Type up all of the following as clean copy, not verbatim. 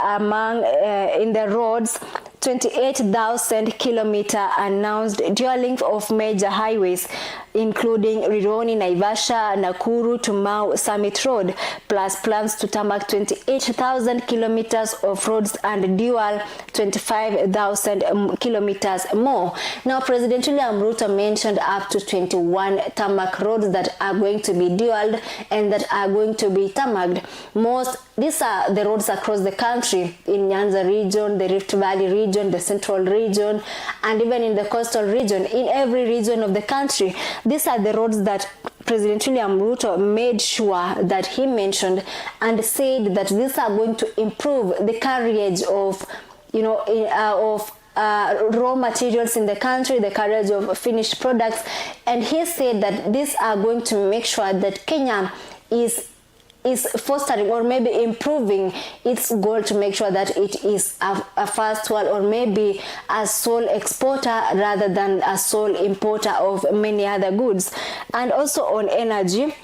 among in the roads, 28,000 kilometer announced dual length of major highways, including Rironi, Naivasha, Nakuru to Mau Summit Road, plus plans to tarmac 28,000 kilometers of roads and dual 25,000 kilometers more. Now, President William Ruto mentioned up to 21 tarmac roads that are going to be dual and that are going to be tarmacked. These are the roads across the country, in Nyanza region, the Rift Valley region, the Central region, and even in the coastal region, in every region of the country. These are the roads that President William Ruto made sure that he mentioned and said that these are going to improve the carriage of, raw materials in the country, the carriage of finished products. And he said that these are going to make sure that Kenya is fostering or maybe improving its goal to make sure that it is a first world or maybe a sole exporter rather than a sole importer of many other goods. And also on energy,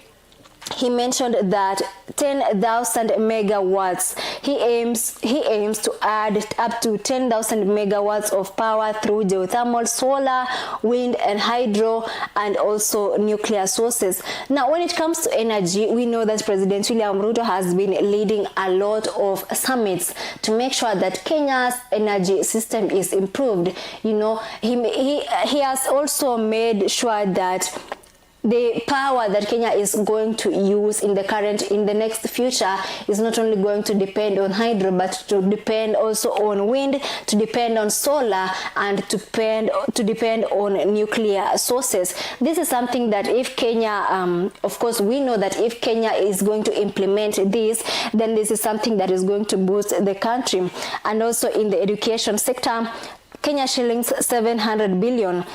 he mentioned that 10,000 megawatts. He aims to add up to 10,000 megawatts of power through geothermal, solar, wind, and hydro, and also nuclear sources. Now, when it comes to energy, we know that President William Ruto has been leading a lot of summits to make sure that Kenya's energy system is improved. You know, he has also made sure that the power that Kenya is going to use in the next future is not only going to depend on hydro, but to depend also on wind, to depend on solar, and to depend on nuclear sources. This is something that if Kenya, of course, we know that if Kenya is going to implement this, then this is something that is going to boost the country. And also in the education sector, Kenya shillings 700 billion.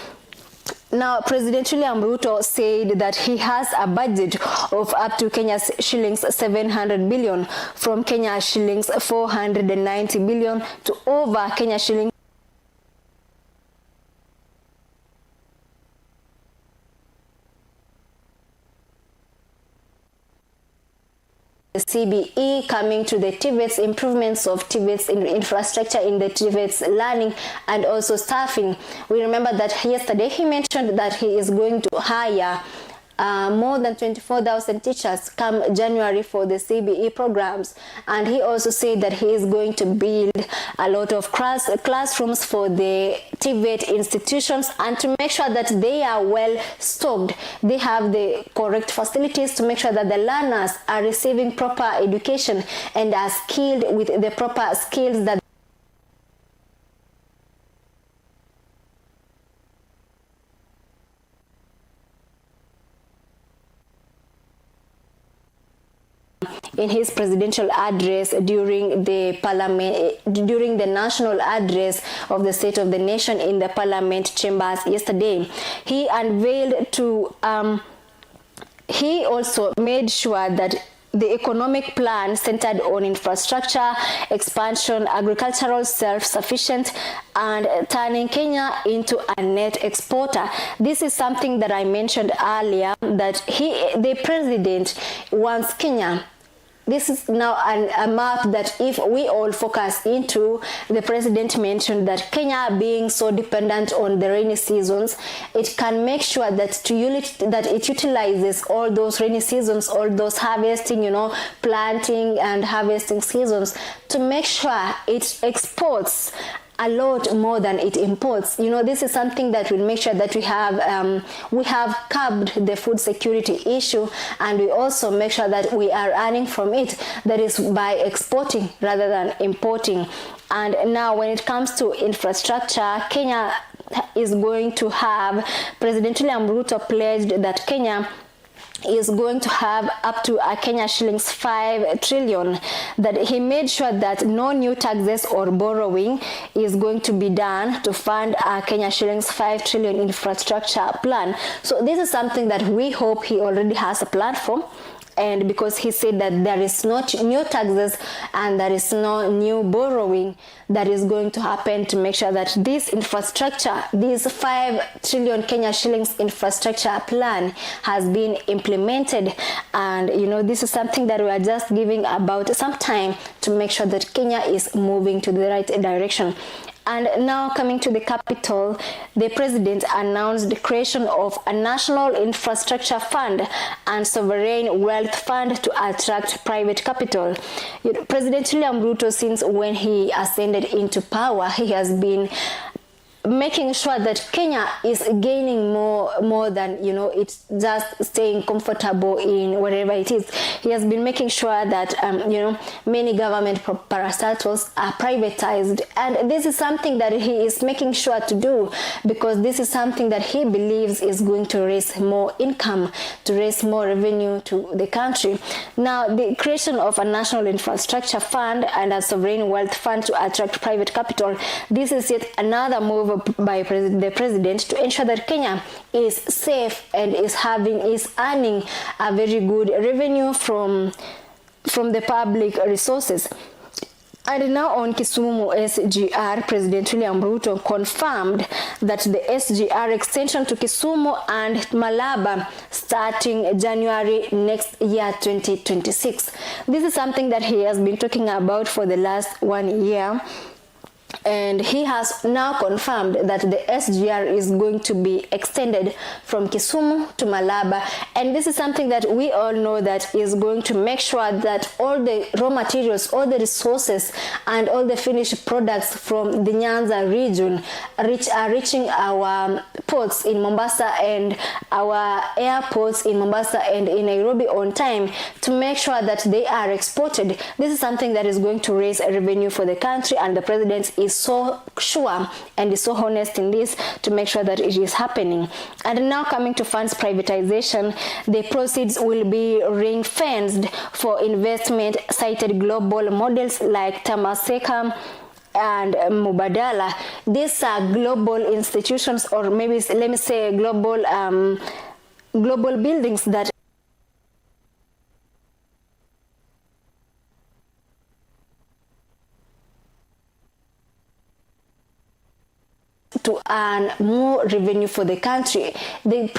Now, President William Ruto said that he has a budget of up to Kenya's shillings 700 billion, from Kenya shillings 490 billion to over Kenya shillings the CBE coming to the TVET's improvements of TVET's infrastructure in the TVET's learning and also staffing. We remember that yesterday he mentioned that he is going to hire more than 24,000 teachers come January for the CBE programs, and he also said that he is going to build a lot of classrooms for the TVET institutions and to make sure that they are well stocked. They have the correct facilities to make sure that the learners are receiving proper education and are skilled with the proper skills that in his presidential address during the national address of the State of the Nation in the Parliament chambers yesterday. He unveiled he also made sure that the economic plan centered on infrastructure, expansion, agricultural self-sufficient, and turning Kenya into a net exporter. This is something that I mentioned earlier, that the president wants Kenya. This is now a map that if we all focus into, the president mentioned that Kenya being so dependent on the rainy seasons, it can make sure that it utilizes all those rainy seasons, all those harvesting, planting and harvesting seasons, to make sure it exports a lot more than it imports. This is something that will make sure that we have curbed the food security issue, and we also make sure that we are earning from it, that is by exporting rather than importing. And now when it comes to infrastructure, Kenya is going to have, President William Ruto pledged that Kenya is going to have up to a Kenya shillings 5 trillion, that he made sure that no new taxes or borrowing is going to be done to fund a Kenya shillings 5 trillion infrastructure plan. So this is something that we hope he already has a plan for. and because he said that there is no new taxes and there is no new borrowing that is going to happen to make sure that this infrastructure, this 5 trillion Kenya shillings infrastructure plan has been implemented. And you know, this is something that we are just giving about some time to make sure that Kenya is moving to the right direction. And now coming to the capital, the president announced the creation of a national infrastructure fund and sovereign wealth fund to attract private capital. You know, President William Ruto, since when he ascended into power, he has been making sure that Kenya is gaining more than, you know, it's just staying comfortable in wherever it is. He has been making sure that you know, many government parastatals are privatized, and this is something that he is making sure to do because this is something that he believes is going to raise more income, to raise more revenue to the country. Now, the creation of a national infrastructure fund and a sovereign wealth fund to attract private capital, this is yet another move by the president to ensure that Kenya is safe and is earning a very good revenue from the public resources. And now on Kisumu SGR, President William Ruto confirmed that the SGR extension to Kisumu and Malaba starting January next year, 2026. This is something that he has been talking about for the last 1 year. And he has now confirmed that the SGR is going to be extended from Kisumu to Malaba. And this is something that we all know that is going to make sure that all the raw materials, all the resources, and all the finished products from the Nyanza region are reaching our ports in Mombasa and our airports in Mombasa and in Nairobi on time to make sure that they are exported. This is something that is going to raise revenue for the country, and the president is so sure and is so honest in this to make sure that it is happening. And now coming to funds privatization, the proceeds will be ring-fenced for investment, cited global models like Temasek and Mubadala. These are global institutions, or maybe let me say global buildings that to earn more revenue for the country. The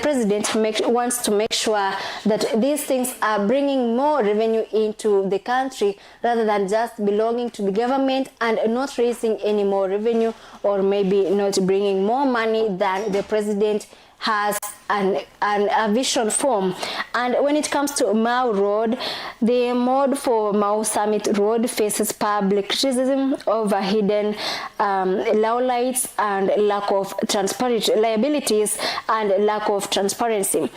president wants to make sure that these things are bringing more revenue into the country rather than just belonging to the government and not raising any more revenue, or maybe not bringing more money than the president has a vision form. And when it comes to Mau Road, the mode for Mau Summit Road faces public criticism over hidden lowlights and lack of transparency, liabilities and lack of transparency.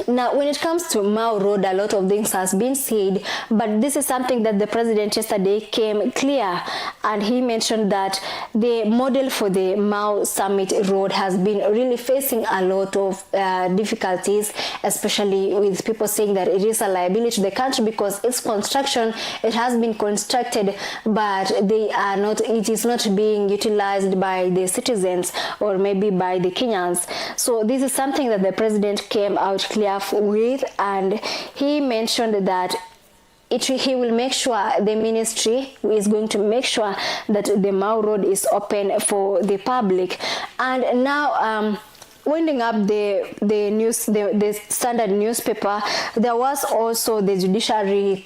Now, when it comes to Mau Road, a lot of things has been said, but this is something that the president yesterday came clear, and he mentioned that the model for the Mau Summit Road has been really facing a lot of difficulties, especially with people saying that it is a liability to the country because its construction, it has been constructed, but it is not being utilized by the citizens or maybe by the Kenyans. So this is something that the president came out clear with, and he mentioned that he will make sure, the ministry is going to make sure that the Mau Road is open for the public. And now winding up the Standard newspaper, there was also the judiciary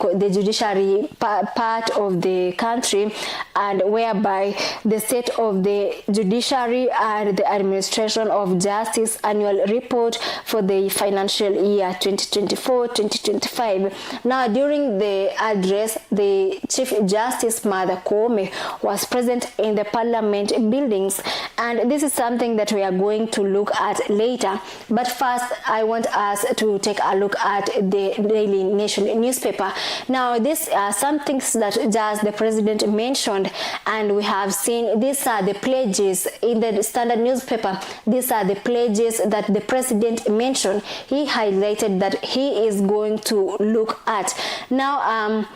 part of the country, and whereby the state of the judiciary and the administration of justice annual report for the financial year 2024-2025. Now, during the address, the Chief Justice Martha Koome was present in the Parliament buildings, and this is something that we are going to look at later. But first, I want us to take a look at the Daily Nation newspaper. Now, these are some things that just the president mentioned, and we have seen these are the pledges in the Standard newspaper. These are the pledges that the president mentioned. He highlighted that he is going to look at. Now,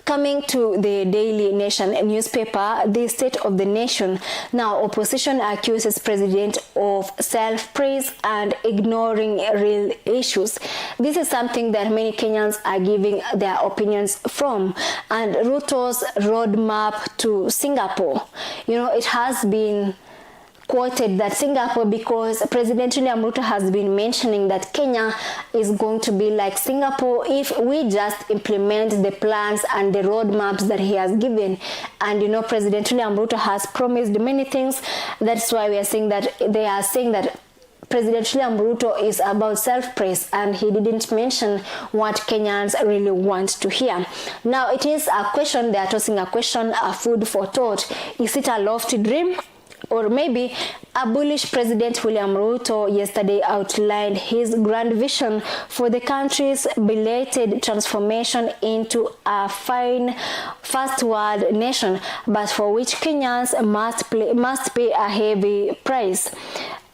Coming to the Daily Nation newspaper, the state of the nation. Now, opposition accuses president of self-praise and ignoring real issues. This is something that many Kenyans are giving their opinions from. And Ruto's roadmap to Singapore. You know, it has been quoted that Singapore, because President William Ruto has been mentioning that Kenya is going to be like Singapore if we just implement the plans and the roadmaps that he has given. And you know, President William Ruto has promised many things. That's why we are saying that they are saying that President William Ruto is about self-praise, and he didn't mention what Kenyans really want to hear. Now, it is a question, they are tossing a question, a food for thought. Is it a lofty dream? Or maybe a bullish President William Ruto yesterday outlined his grand vision for the country's belated transformation into a fine first world nation, but for which Kenyans must pay a heavy price.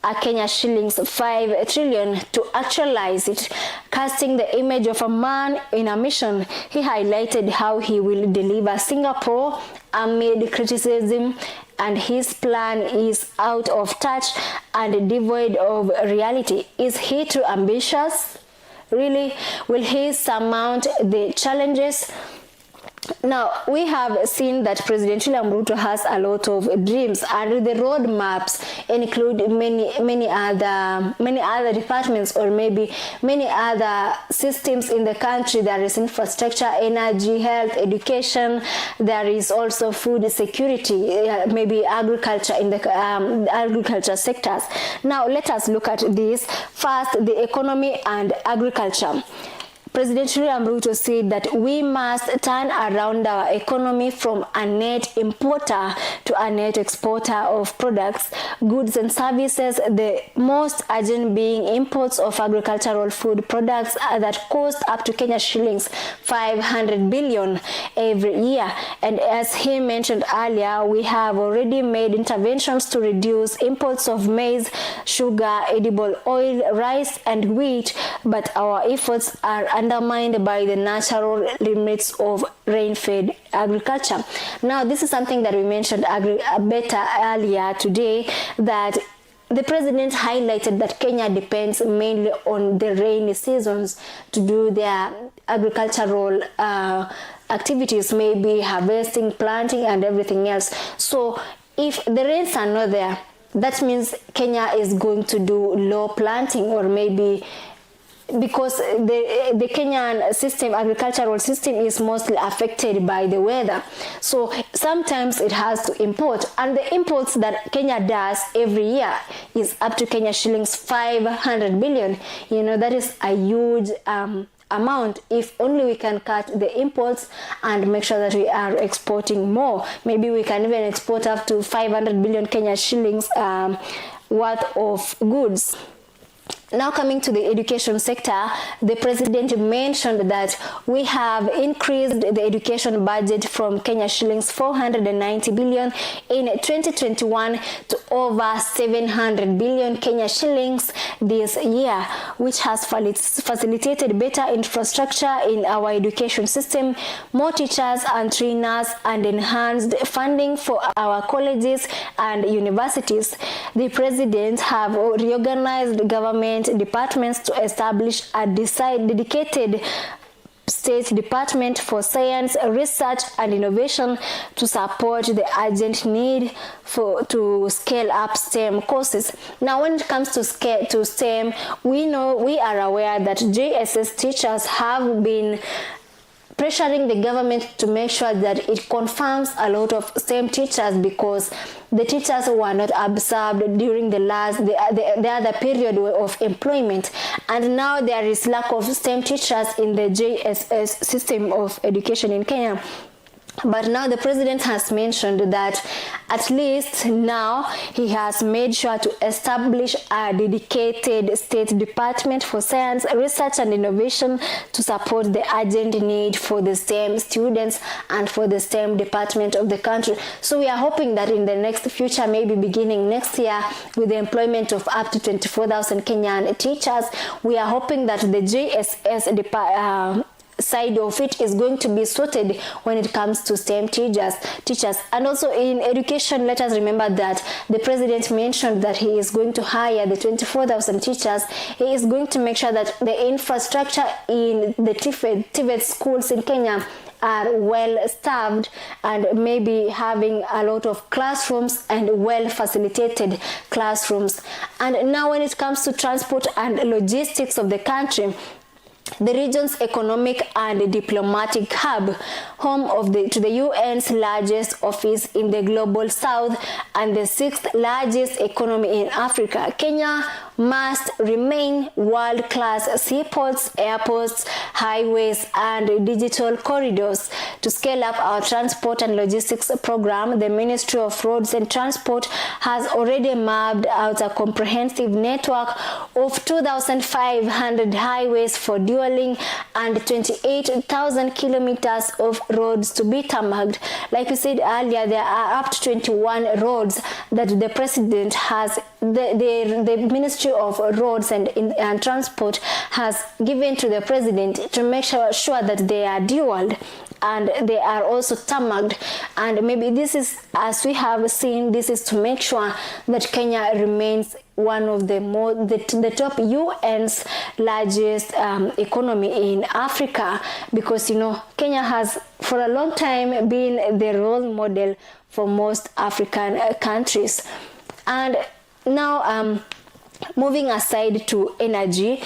A Kenya shillings 5 trillion to actualize it. Casting the image of a man in a mission, he highlighted how he will deliver Singapore amid criticism, and his plan is out of touch and devoid of reality. Is he too ambitious? Really? Will he surmount the challenges? Now, we have seen that President William Ruto has a lot of dreams, and the roadmaps include many other departments, or maybe many other systems in the country. There is infrastructure, energy, health, education. There is also food security, maybe agriculture in the agriculture sectors. Now, let us look at this. First, the economy and agriculture. President William Ruto said that we must turn around our economy from a net importer to a net exporter of products, goods and services, the most urgent being imports of agricultural food products that cost up to Kenya shillings 500 billion every year. And as he mentioned earlier, we have already made interventions to reduce imports of maize, sugar, edible oil, rice and wheat, but our efforts are undermined by the natural limits of rain-fed agriculture. Now, this is something that we mentioned better earlier today, that the president highlighted that Kenya depends mainly on the rainy seasons to do their agricultural activities, maybe harvesting, planting and everything else. So if the rains are not there, that means Kenya is going to do low planting, or maybe because the Kenyan system, agricultural system, is mostly affected by the weather. So sometimes it has to import, and the imports that Kenya does every year is up to Kenya shillings 500 billion. You know, that is a huge amount. If only we can cut the imports and make sure that we are exporting more, maybe we can even export up to 500 billion Kenya shillings worth of goods. Now, coming to the education sector, the president mentioned that we have increased the education budget from Kenya shillings 490 billion in 2021 to over 700 billion Kenya shillings this year, which has facilitated better infrastructure in our education system, more teachers and trainers, and enhanced funding for our colleges and universities. The president have reorganized government departments to establish a dedicated State Department for Science, Research and Innovation to support the urgent need to scale up STEM courses. Now, when it comes to STEM, we are aware that JSS teachers have been pressuring the government to make sure that it confirms a lot of STEM teachers, because the teachers were not absorbed during the other period of employment, and now there is lack of STEM teachers in the JSS system of education in Kenya. But now the president has mentioned that at least now he has made sure to establish a dedicated State Department for Science, Research and Innovation to support the urgent need for the STEM students and for the STEM department of the country. So we are hoping that in the next future, maybe beginning next year, with the employment of up to 24,000 Kenyan teachers, we are hoping that the JSS side of it is going to be sorted when it comes to STEM teachers. And also in education, let us remember that the president mentioned that he is going to hire the 24,000 teachers. He is going to make sure that the infrastructure in the TVET schools in Kenya are well staffed and maybe having a lot of classrooms and well facilitated classrooms. And now when it comes to transport and logistics of the country, the region's economic and diplomatic hub, home to the UN's largest office in the global south and the 6th largest economy in Africa, Kenya must remain world-class seaports, airports, highways, and digital corridors. To scale up our transport and logistics program, the Ministry of Roads and Transport has already mapped out a comprehensive network of 2,500 highways for dualling and 28,000 kilometers of roads to be tarmacked. Like we said earlier, there are up to 21 roads that the president has, the Ministry of Roads and Transport has given to the president to make sure that they are dualed and they are also tarmacked. And maybe this is, as we have seen, this is to make sure that Kenya remains one of the top UN's largest economy in Africa, because Kenya has for a long time been the role model for most African countries. And now moving aside to energy,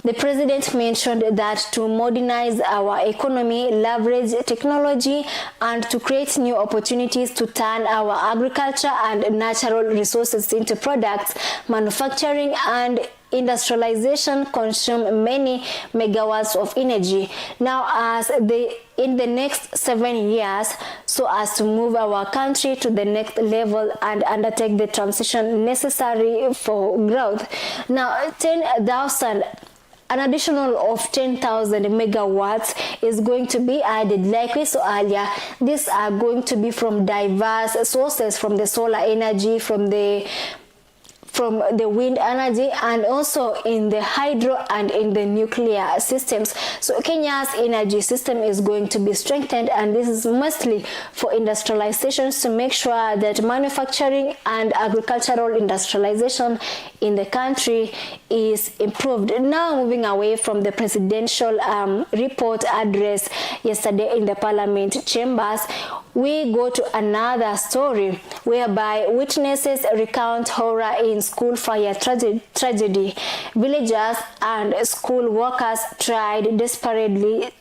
the president mentioned that to modernize our economy, leverage technology, and to create new opportunities to turn our agriculture and natural resources into products, manufacturing and industrialization consume many megawatts of energy. Now, in the next 7 years, so as to move our country to the next level and undertake the transition necessary for growth. Now, an additional of 10,000 megawatts is going to be added. Like we saw earlier, these are going to be from diverse sources, from the solar energy, from the wind energy, and also in the hydro and in the nuclear systems. So Kenya's energy system is going to be strengthened, and this is mostly for industrializations to make sure that manufacturing and agricultural industrialization in the country is improved. Now moving away from the presidential report address yesterday in the parliament chambers, we go to another story whereby witnesses recount horror in school fire tragedy. Villagers and school workers tried desperately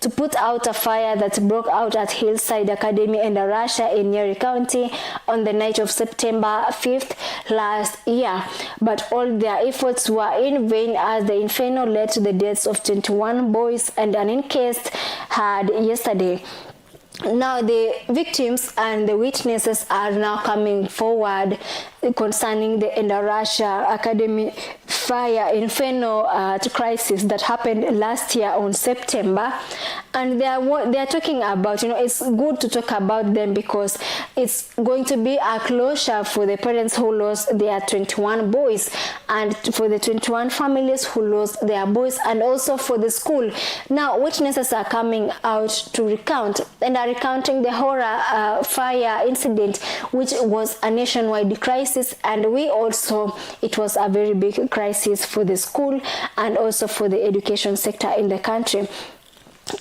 to put out a fire that broke out at Hillside Academy in Endarasha in Nyeri County on the night of September 5th last year. But all their efforts were in vain, as the inferno led to the deaths of 21 boys and an inquest had yesterday. Now the victims and the witnesses are now coming forward concerning the Endarasha Academy fire inferno crisis that happened last year on September, and they are talking about, it's good to talk about them because it's going to be a closure for the parents who lost their 21 boys, and for the 21 families who lost their boys, and also for the school. Now witnesses are coming out to recount and are recounting the horror fire incident, which was a nationwide crisis, and it was a very big crisis for the school and also for the education sector in the country.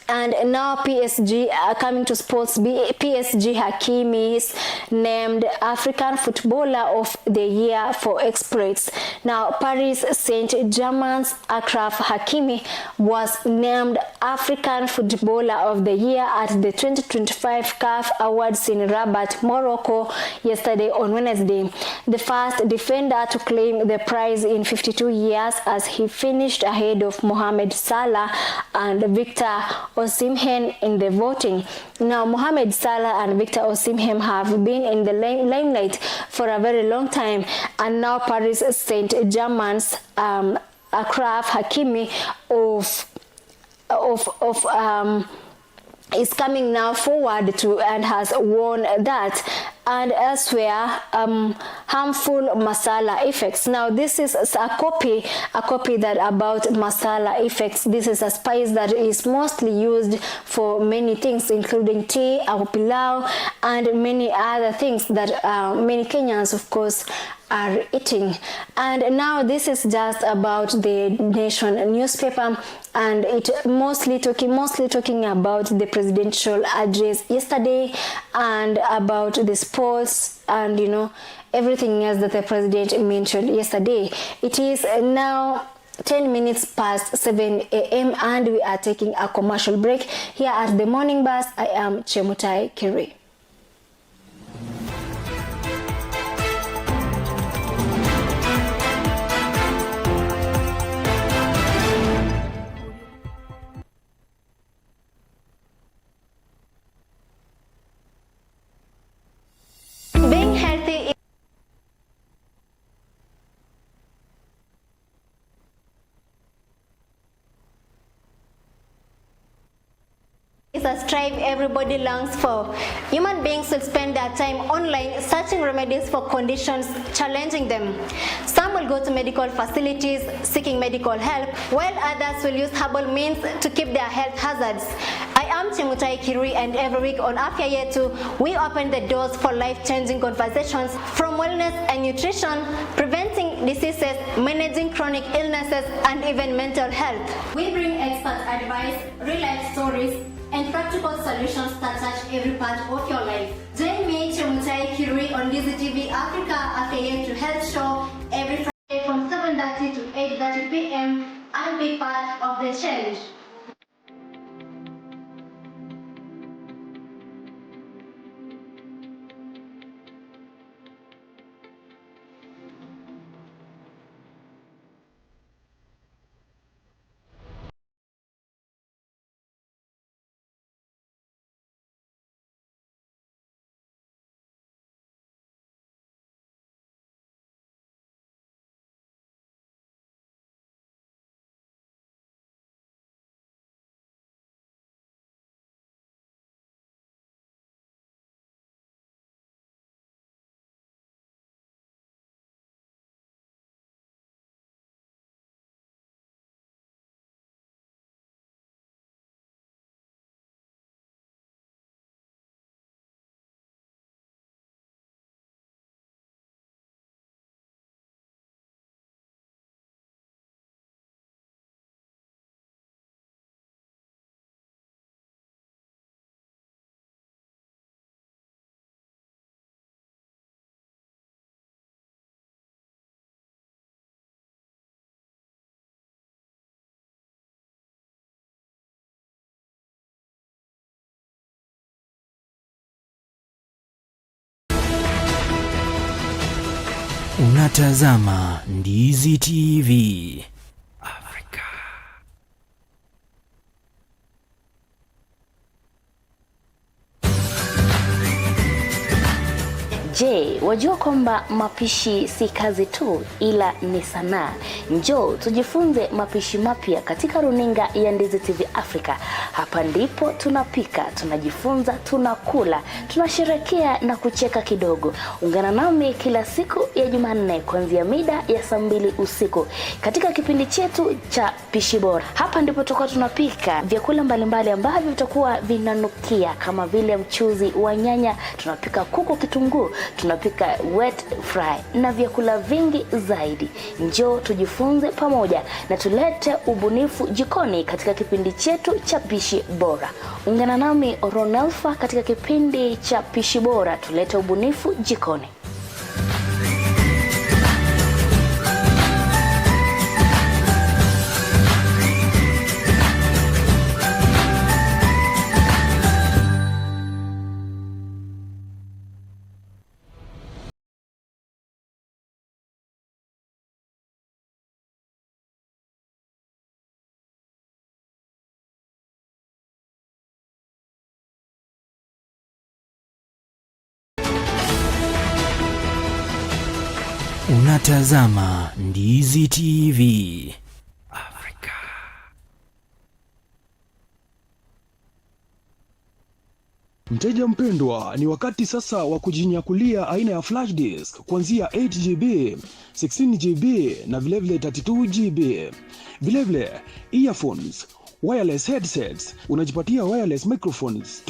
And now PSG, coming to sports, PSG Hakimi is named African Footballer of the Year for exploits. Now Paris Saint-Germain's Achraf Hakimi was named African Footballer of the Year at the 2025 CAF Awards in Rabat, Morocco yesterday on Wednesday. The first defender to claim the prize in 52 years, as he finished ahead of Mohamed Salah and Victor Osimhen in the voting. Now, Mohamed Salah and Victor Osimhen have been in the limelight for a very long time, and now Paris Saint-Germain's Achraf Hakimi is coming now forward to and has warned that. And elsewhere, harmful masala effects. Now this is a copy that about masala effects. This is a spice that is mostly used for many things, including tea, pilau, and many other things that many Kenyans, of course, are eating. And now this is just about the Nation newspaper, and it mostly talking about the presidential address yesterday and about the sports and everything else that the president mentioned yesterday. It is now 10 minutes past 7 a.m. and we are taking a commercial break here at the Morning Bus. I am Chemutai Kiri. Being healthy is a strive everybody longs for. Human beings will spend their time online searching remedies for conditions challenging them. Some will go to medical facilities seeking medical help, while others will use herbal means to keep their health hazards. I am Chemutai Kiri, and every week on Afya Yetu, we open the doors for life-changing conversations from wellness and nutrition, preventing diseases, managing chronic illnesses, and even mental health. We bring expert advice, real-life stories, and practical solutions that touch every part of your life. Join me, Chemutai Kiri, on DZTV Africa Afya Yetu Health Show every Friday from 7:30 to 8:30 p.m. and be part of the change. Unatazama Ndizi TV. Je, wajua kwamba mapishi si kazi tu ila ni sanaa? Njoo tujifunze mapishi mapya katika runinga ya Ndizi TV Africa. Hapa ndipo tunapika, tunajifunza, tunakula, tunasherehekea na kucheka kidogo. Ungana nami kila siku ya Jumanne kuanzia mida ya saa 2 usiku katika kipindi chetu cha Pishi Bora. Hapa ndipo tutakuwa tunapika vyakula mbalimbali ambavyo vitakuwa vinanukia kama vile mchuzi wa nyanya, tunapika kuku kitunguu, tunapika wet fry na vyakula vingi zaidi. Njoo tujifunze pamoja na tulete ubunifu jikoni katika kipindi chetu cha Pishi Bora. Ungana nami Ronelfa katika kipindi cha Pishi Bora, tulete ubunifu jikoni. Unatazama Ndizi TV. Mteja mpendwa, ni wakati sasa wa kujinyakulia aina ya flash disk kuanzia 8GB, 16GB na vilevile 32GB. Vilevile earphones, wireless headsets, unajipatia wireless microphones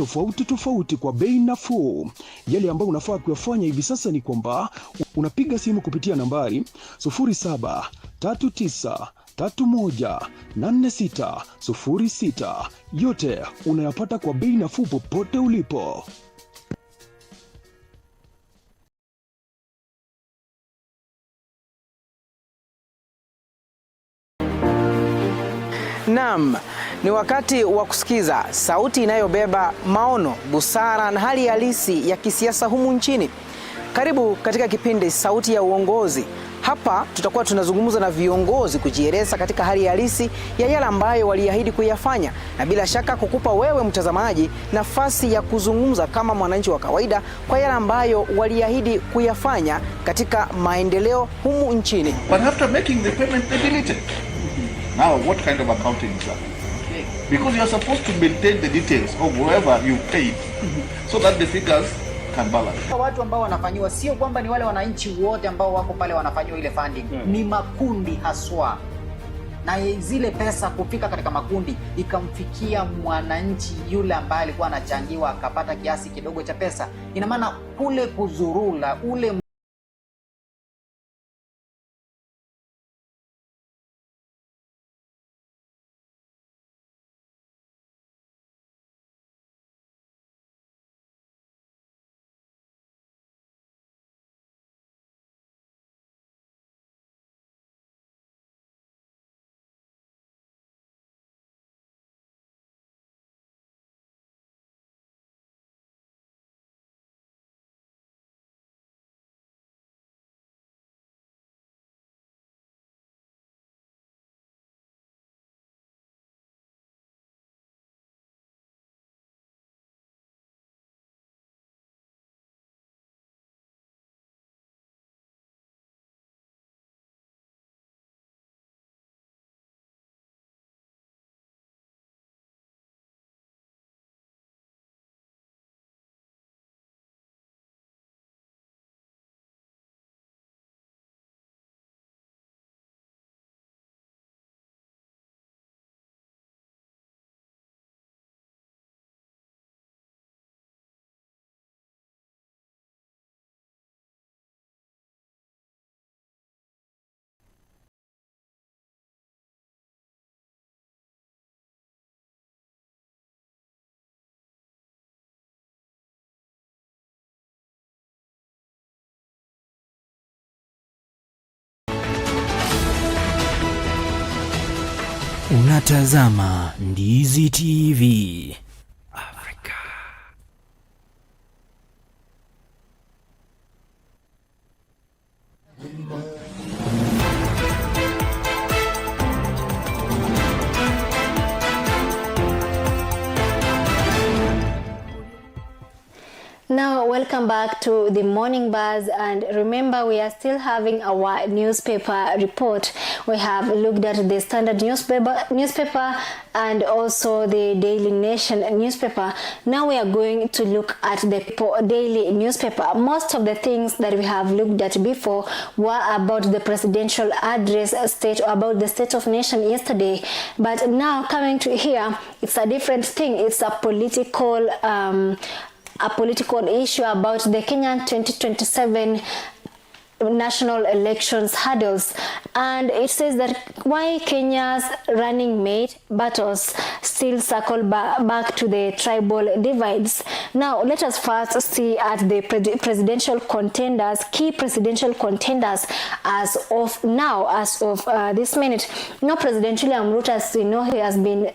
tofauti kwa bei nafuu. Yale ambayo unafaa kuyafanya hivi sasa ni kwamba unapiga simu kupitia nambari 0739318606. Yote unayapata kwa bei nafuu popote ulipo. Naam, ni wakati wa kusikiza sauti inayobeba maono, busara na hali halisi ya kisiasa humu nchini. Karibu katika kipindi Sauti ya Uongozi. Hapa tutakuwa tunazungumza na viongozi kujieleza katika hali halisi ya yale ambayo waliahidi kuyafanya, na bila shaka kukupa wewe mtazamaji nafasi ya kuzungumza kama mwananchi wa kawaida kwa yale ambayo waliahidi kuyafanya katika maendeleo humu nchini. But after making the payment, they delete it. Now, what kind of accounting is that? Because you are supposed to maintain the details of whoever you paid so that the figures can balance. Watu ambao wanafanyiwa sio kwamba ni wale wananchi wote ambao wako pale wanafanyiwa ile funding. Ni makundi haswa. Na zile pesa kufika katika makundi ikamfikia mwananchi yule ambaye alikuwa anachangiwa akapata kiasi kidogo cha pesa. Ina maana kule kuzurula ule Unatazama Ndizi TV. Now, welcome back to the Morning Buzz, and remember we are still having our newspaper report. We have looked at the Standard newspaper and also the Daily Nation newspaper. Now we are going to look at the Daily newspaper. Most of the things that we have looked at before were about the presidential address about the state of nation yesterday, but now coming to here, it's a different thing. It's a political issue about the Kenyan 2027 national elections hurdles, and it says that why Kenya's running mate battles still circle back to the tribal divides. Now let us first see at the presidential contenders, key presidential contenders as of now, this minute. Now President William Ruto, as we know, he has been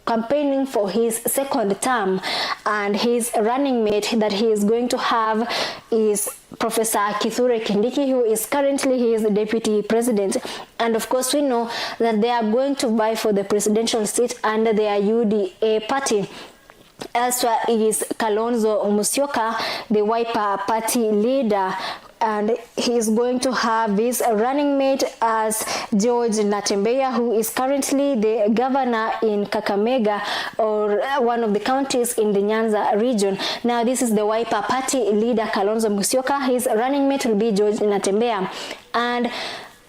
campaigning for his second term, and his running mate that he is going to have is Professor Kithure Kindiki, who is currently his deputy president. And of course we know that they are going to vie for the presidential seat under their UDA party. Elsewhere is Kalonzo Musyoka, the Wiper party leader, and he is going to have his running mate as George Natembeya, who is currently the governor in Kakamega, or one of the counties in the Nyanza region. Now this is the Wiper Party leader Kalonzo Musyoka. His running mate will be George Natembeya, and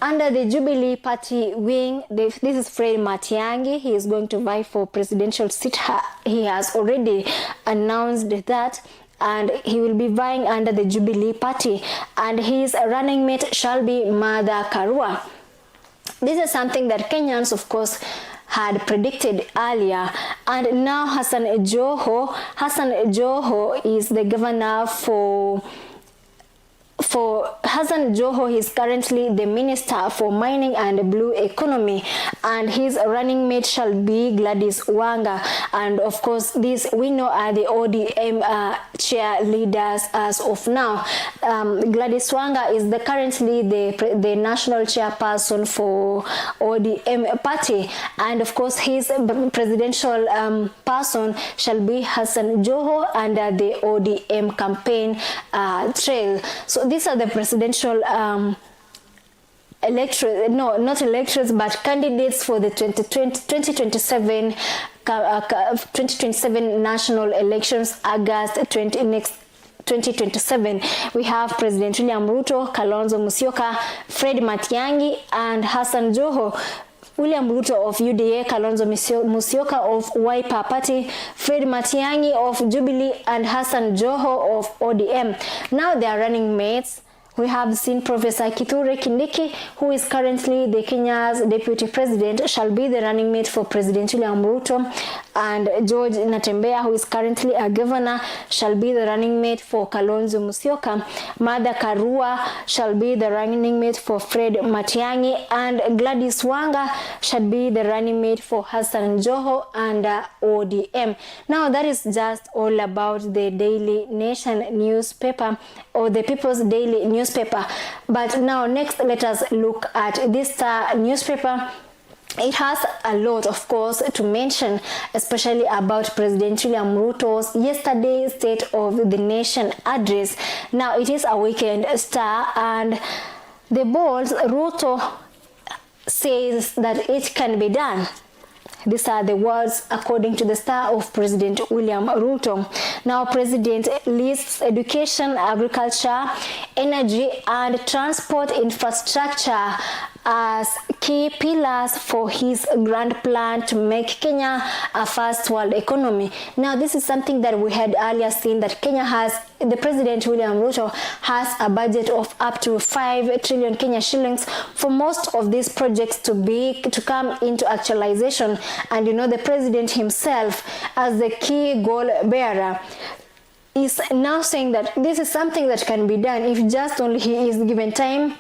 under the Jubilee Party wing, this is Fred Matiang'i. He is going to vie for presidential seat. He has already announced that, and he will be vying under the Jubilee Party, and his running mate shall be Martha Karua. This is something that Kenyans, of course, had predicted earlier. And now Hassan Joho is the governor for Hassan Joho. He is currently the Minister for Mining and Blue Economy, and his running mate shall be Gladys Wanga. And of course, these we know are the ODM chair leaders as of now. Gladys Wanga is currently the national chairperson for ODM party, and of course his presidential person shall be Hassan Joho under the ODM campaign trail. So these are the presidential but candidates for the 2027 national elections, August 2027. We have President William Ruto, Kalonzo Musyoka, Fred Matiang'i, and Hassan Joho. William Ruto of UDA, Kalonzo Musyoka of Wiper Party, Fred Matiang'i of Jubilee, and Hassan Joho of ODM. Now they are running mates. We have seen Professor Kithure Kindiki, who is currently the Kenya's deputy president, shall be the running mate for President William Ruto, and George Natembeya, who is currently a governor, shall be the running mate for Kalonzo Musyoka. Martha Karua shall be the running mate for Fred Matiang'i, and Gladys Wanga shall be the running mate for Hassan Joho and ODM. Now that is just all about the Daily Nation newspaper, or the People's Daily newspaper. But now next, let us look at this Star newspaper. It has a lot, of course, to mention, especially about President William Ruto's yesterday's State of the Nation address. Now it is a weekend Star, and the bold Ruto says that it can be done. These are the words, according to the Star, of President William Ruto. Now, President lists education, agriculture, energy, and transport infrastructure as key pillars for his grand plan to make Kenya a first world economy. Now, this is something that we had earlier seen, that Kenya has, the President William Ruto has a budget of up to 5 trillion Kenya shillings for most of these projects to come into actualization. And you know, the president himself, as the key goal bearer, is now saying that this is something that can be done if just only he is given time,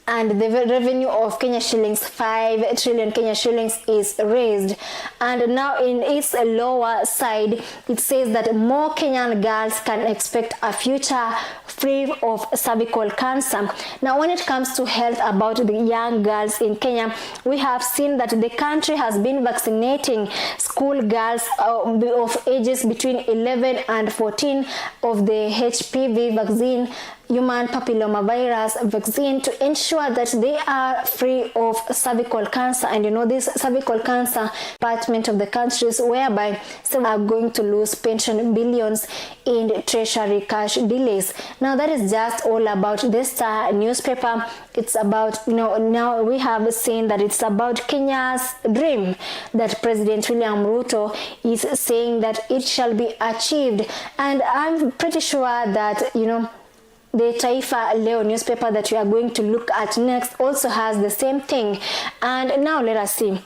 and the revenue of Kenya shillings, 5 trillion Kenya shillings, is raised. And now in its lower side, it says that more Kenyan girls can expect a future free of cervical cancer. Now, when it comes to health about the young girls in Kenya, we have seen that the country has been vaccinating school girls of ages between 11 and 14 of the HPV vaccine, human papillomavirus vaccine, to ensure that they are free of cervical cancer. And you know, this cervical cancer department of the countries whereby some are going to lose pension billions in treasury cash delays. Now that is just all about this Star newspaper. It's about, you know, now we have seen that it's about Kenya's dream, that President William Ruto is saying that it shall be achieved. And I'm pretty sure that, you know, the Taifa Leo newspaper that we are going to look at next also has the same thing. And now let us see.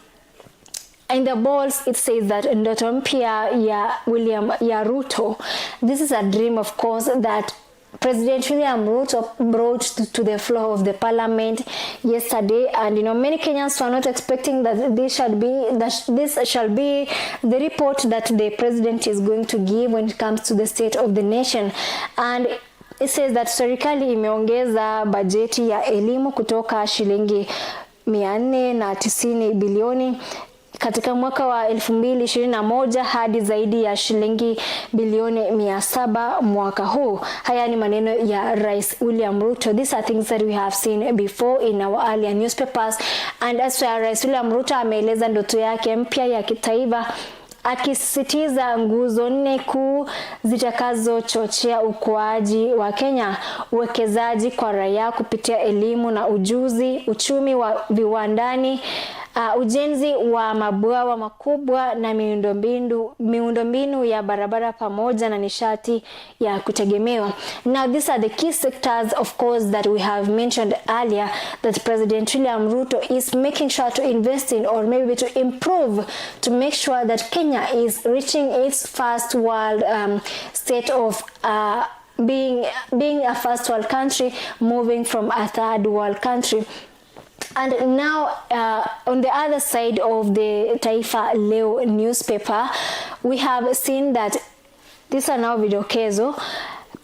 In the balls, it says that Ndoto Mpya ya William Ruto. This is a dream, of course, that President William Ruto brought to the floor of the parliament yesterday, and you know, many Kenyans were not expecting that this shall be the report that the president is going to give when it comes to the State of the Nation. And it says that serikali imeongeza bajeti ya elimu kutoka shilingi 490 bilioni katika mwaka wa 2021 hadi zaidi ya shilingi bilioni 700 mwaka huu. Haya ni maneno ya Rais William Ruto. These are things that we have seen before in our earlier newspapers, and as well, Rais William Ruto ameeleza ndoto yake mpya ya kitaifa, akisisitiza nguzo 4 kuu zitakazochochea ukuaji wa Kenya: uwekezaji kwa raia kupitia elimu na ujuzi, uchumi wa viwandani, ujenzi wa mabwawa makubwa na miundombinu ya barabara pamoja na nishati ya kutegemewa. Now these are the key sectors, of course, that we have mentioned earlier that President William Ruto is making sure to invest in, or maybe to improve, to make sure that Kenya is reaching its first world state of being a first world country, moving from a third world country. And now on the other side of the Taifa Leo newspaper, we have seen that these are now vidokezo.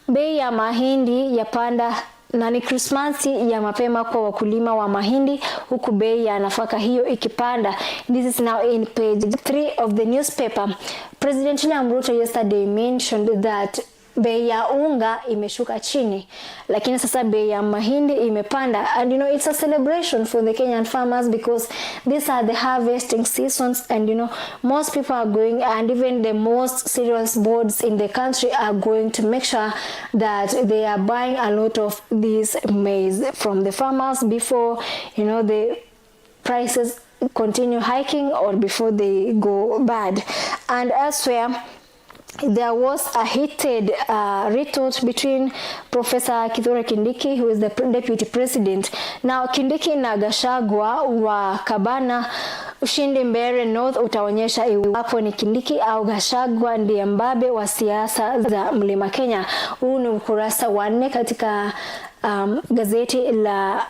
Bei ya mahindi yapanda na ni Krismasi ya mapema kwa wakulima wa mahindi, huku bei ya nafaka hiyo ikipanda. This is now in page 3 of the newspaper. President William Ruto yesterday mentioned that bei ya unga imeshuka chini, lakini sasa bei ya mahindi imepanda. And you know, it's a celebration for the Kenyan farmers because these are the harvesting seasons, and you know, most people are going, and even the most serious boards in the country are going to make sure that they are buying a lot of this maize from the farmers before, you know, the prices continue hiking or before they go bad. And elsewhere, there was a heated retort between Professor Kithure Kindiki, who is the deputy president. Now Kindiki na Gachagua wa kabana ushindi Mbeere North utaonyesha iwapo ni Kindiki au Gachagua ndiye mbabe wa siasa za Mlima Kenya. Huu ni ukurasa wa 4 katika gazeti la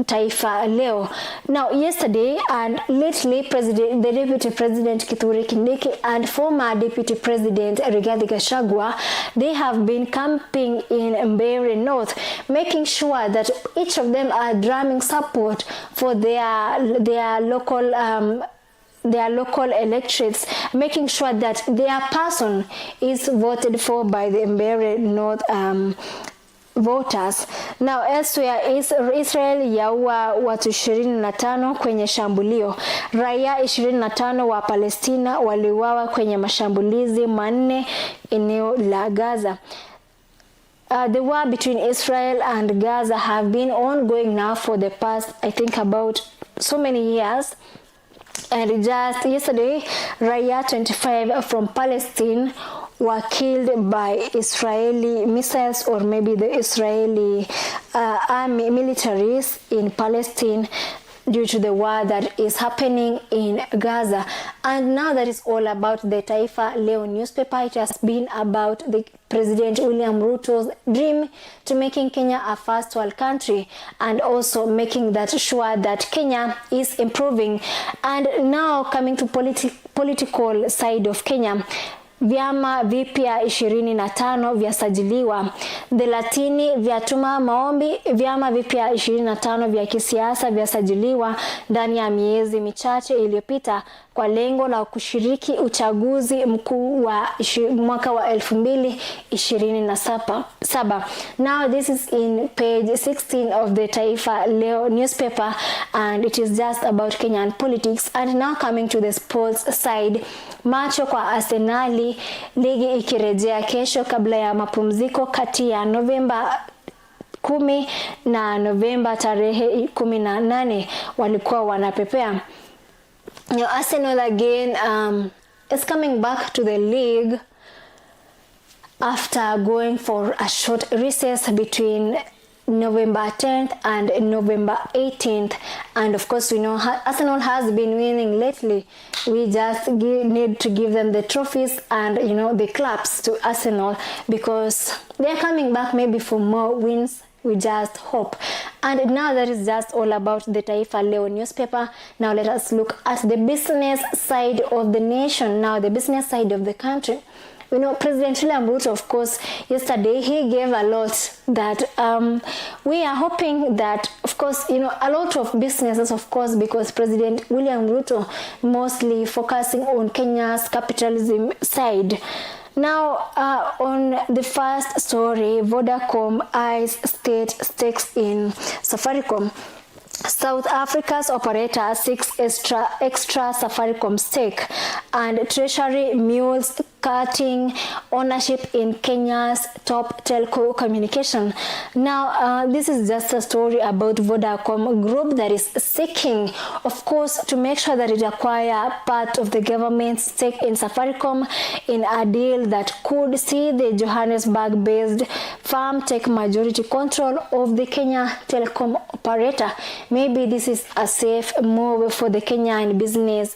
Taifa Leo. Now yesterday and lately, the Deputy President Kithure Kindiki and former Deputy President Rigathi Gachagua, they have been camping in Mbeere North, making sure that each of them are drumming support for their local electorates, making sure that their person is voted for by the Mbeere North voters. Now elsewhere, Israel yaua watu 25 kwenye shambulio. Raia 25 wa Palestina waliuawa kwenye mashambulizi manne eneo la Gaza. The war between Israel and Gaza have been ongoing now for the past, I think, about so many years. And just yesterday, raia 25 from Palestine were killed by Israeli missiles, or maybe the Israeli army militaries in Palestine, due to the war that is happening in Gaza. And now that is all about the Taifa Leo newspaper. It has been about the President William Ruto's dream to making Kenya a first world country, and also making that sure that Kenya is improving. And now coming to political side of Kenya, vyama vipya 25 vyasajiliwa, 30 vyatuma maombi. Vyama vipya 25 vya kisiasa vyasajiliwa ndani ya miezi michache iliyopita kwa lengo la kushiriki uchaguzi mkuu wa mwaka wa 2027. Now this is in page 16 of the Taifa Leo newspaper, and it is just about Kenyan politics. And now coming to the sports side, macho kwa Arsenali, ligi ikirejea kesho kabla ya mapumziko kati ya Novemba 10 na Novemba tarehe 18 walikuwa wanapepea. Now Arsenal again is coming back to the league after going for a short recess between November 10th and November 18th, and of course we know Arsenal has been winning lately. We just need to give them the trophies and, you know, the claps to Arsenal, because they are coming back maybe for more wins. We just hope. And now that is just all about the Taifa Leo newspaper. Now let us look at the business side of the nation, now the business side of the country. You know, President William Ruto, of course, yesterday he gave a lot that we are hoping that, of course, you know, a lot of businesses, of course, because President William Ruto mostly focusing on Kenya's capitalism side. Now, on the first story, Vodacom eyes state stakes in Safaricom. South Africa's operator seeks extra Safaricom stake, and Treasury mules cutting ownership in Kenya's top telco communication. Now, this is just a story about Vodacom group that is seeking, of course, to make sure that it acquire part of the government's stake in Safaricom in a deal that could see the Johannesburg-based firm take majority control of the Kenya telecom operator. Maybe this is a safe move for the Kenyan business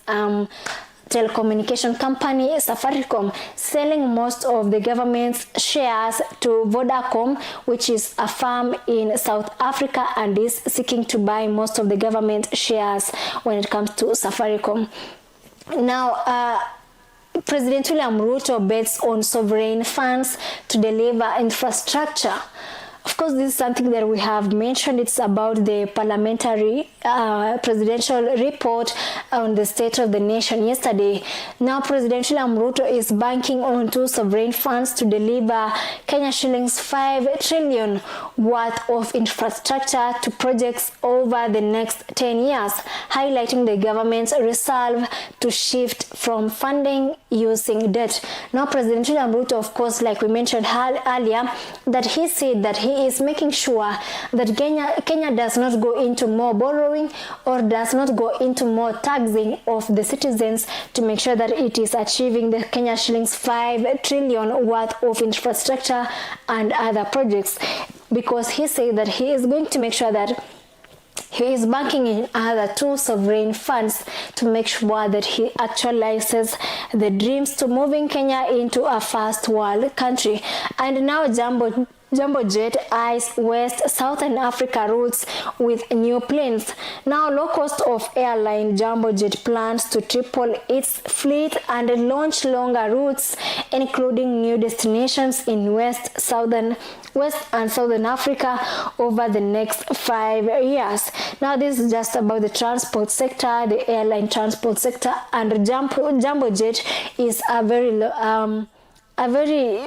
telecommunication company Safaricom, selling most of the government's shares to Vodacom, which is a firm in South Africa and is seeking to buy most of the government shares when it comes to Safaricom. Now, President William Ruto bets on sovereign funds to deliver infrastructure. Of course, this is something that we have mentioned. It's about the parliamentary presidential report on the state of the nation yesterday. Now, President William Ruto is banking on 2 sovereign funds to deliver Kenya shillings 5 trillion worth of infrastructure to projects over the next 10 years, highlighting the government's resolve to shift from funding using debt. Now, President William Ruto, of course, like we mentioned earlier, that he said that he is making sure that Kenya does not go into more borrowing or does not go into more taxing of the citizens to make sure that it is achieving the Kenya shillings 5 trillion worth of infrastructure and other projects, because he said that he is going to make sure that he is banking in other 2 sovereign funds to make sure that he actualizes the dreams to moving Kenya into a first world country. And now Jambo Jet eyes West Southern Africa routes with new planes. Now, low cost of airline Jambo Jet plans to triple its fleet and launch longer routes, including new destinations in West and Southern Africa over the next 5 years. Now, this is just about the transport sector, the airline transport sector, and Jambo Jet is a very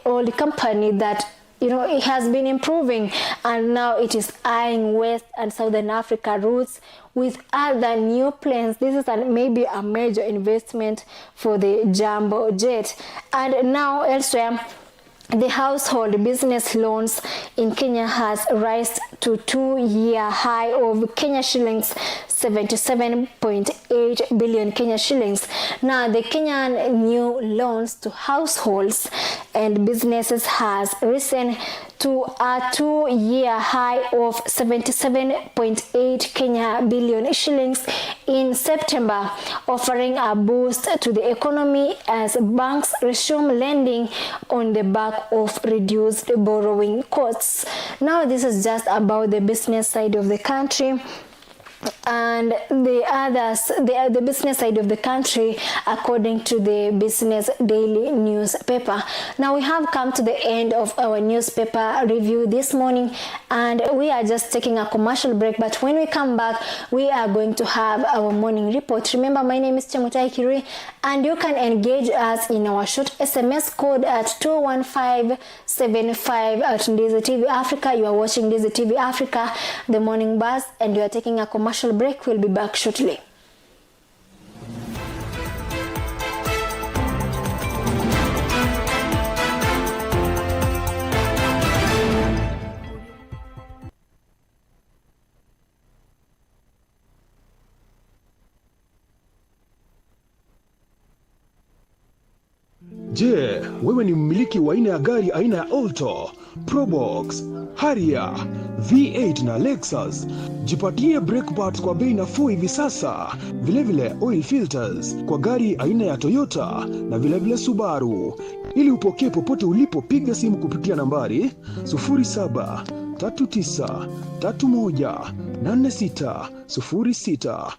old company that, you know, it has been improving, and now it is eyeing West and Southern Africa routes with other new planes. This is maybe a major investment for the Jambo Jet. And now elsewhere, the household business loans in Kenya has risen to 2-year high of Kenya shillings 77.8 billion Kenya shillings. Now, the Kenyan new loans to households and businesses has risen to a 2-year high of 77.8 Kenya billion shillings in September, offering a boost to the economy as banks resume lending on the back of reduced borrowing costs. Now, this is just about the business side of the country. And the business side of the country, according to the Business Daily newspaper. Now, we have come to the end of our newspaper review this morning, and we are just taking a commercial break, but when we come back, we are going to have our morning report. Remember, my name is Chemutai Kirui, and you can engage us in our short SMS code at 21575 at Ndizi TV Africa. You are watching Ndizi TV Africa, the morning buzz, and you are taking a commercial break. We'll be back shortly. Je, wewe ni mmiliki wa aina ya gari aina ya Alto, Probox, Harrier, V8 na Lexus? Jipatie brake pads kwa bei nafuu hivi sasa. Vilevile oil filters kwa gari aina ya Toyota na vilevile Subaru. Ili upokee popote ulipo, piga simu kupitia nambari 0739318606.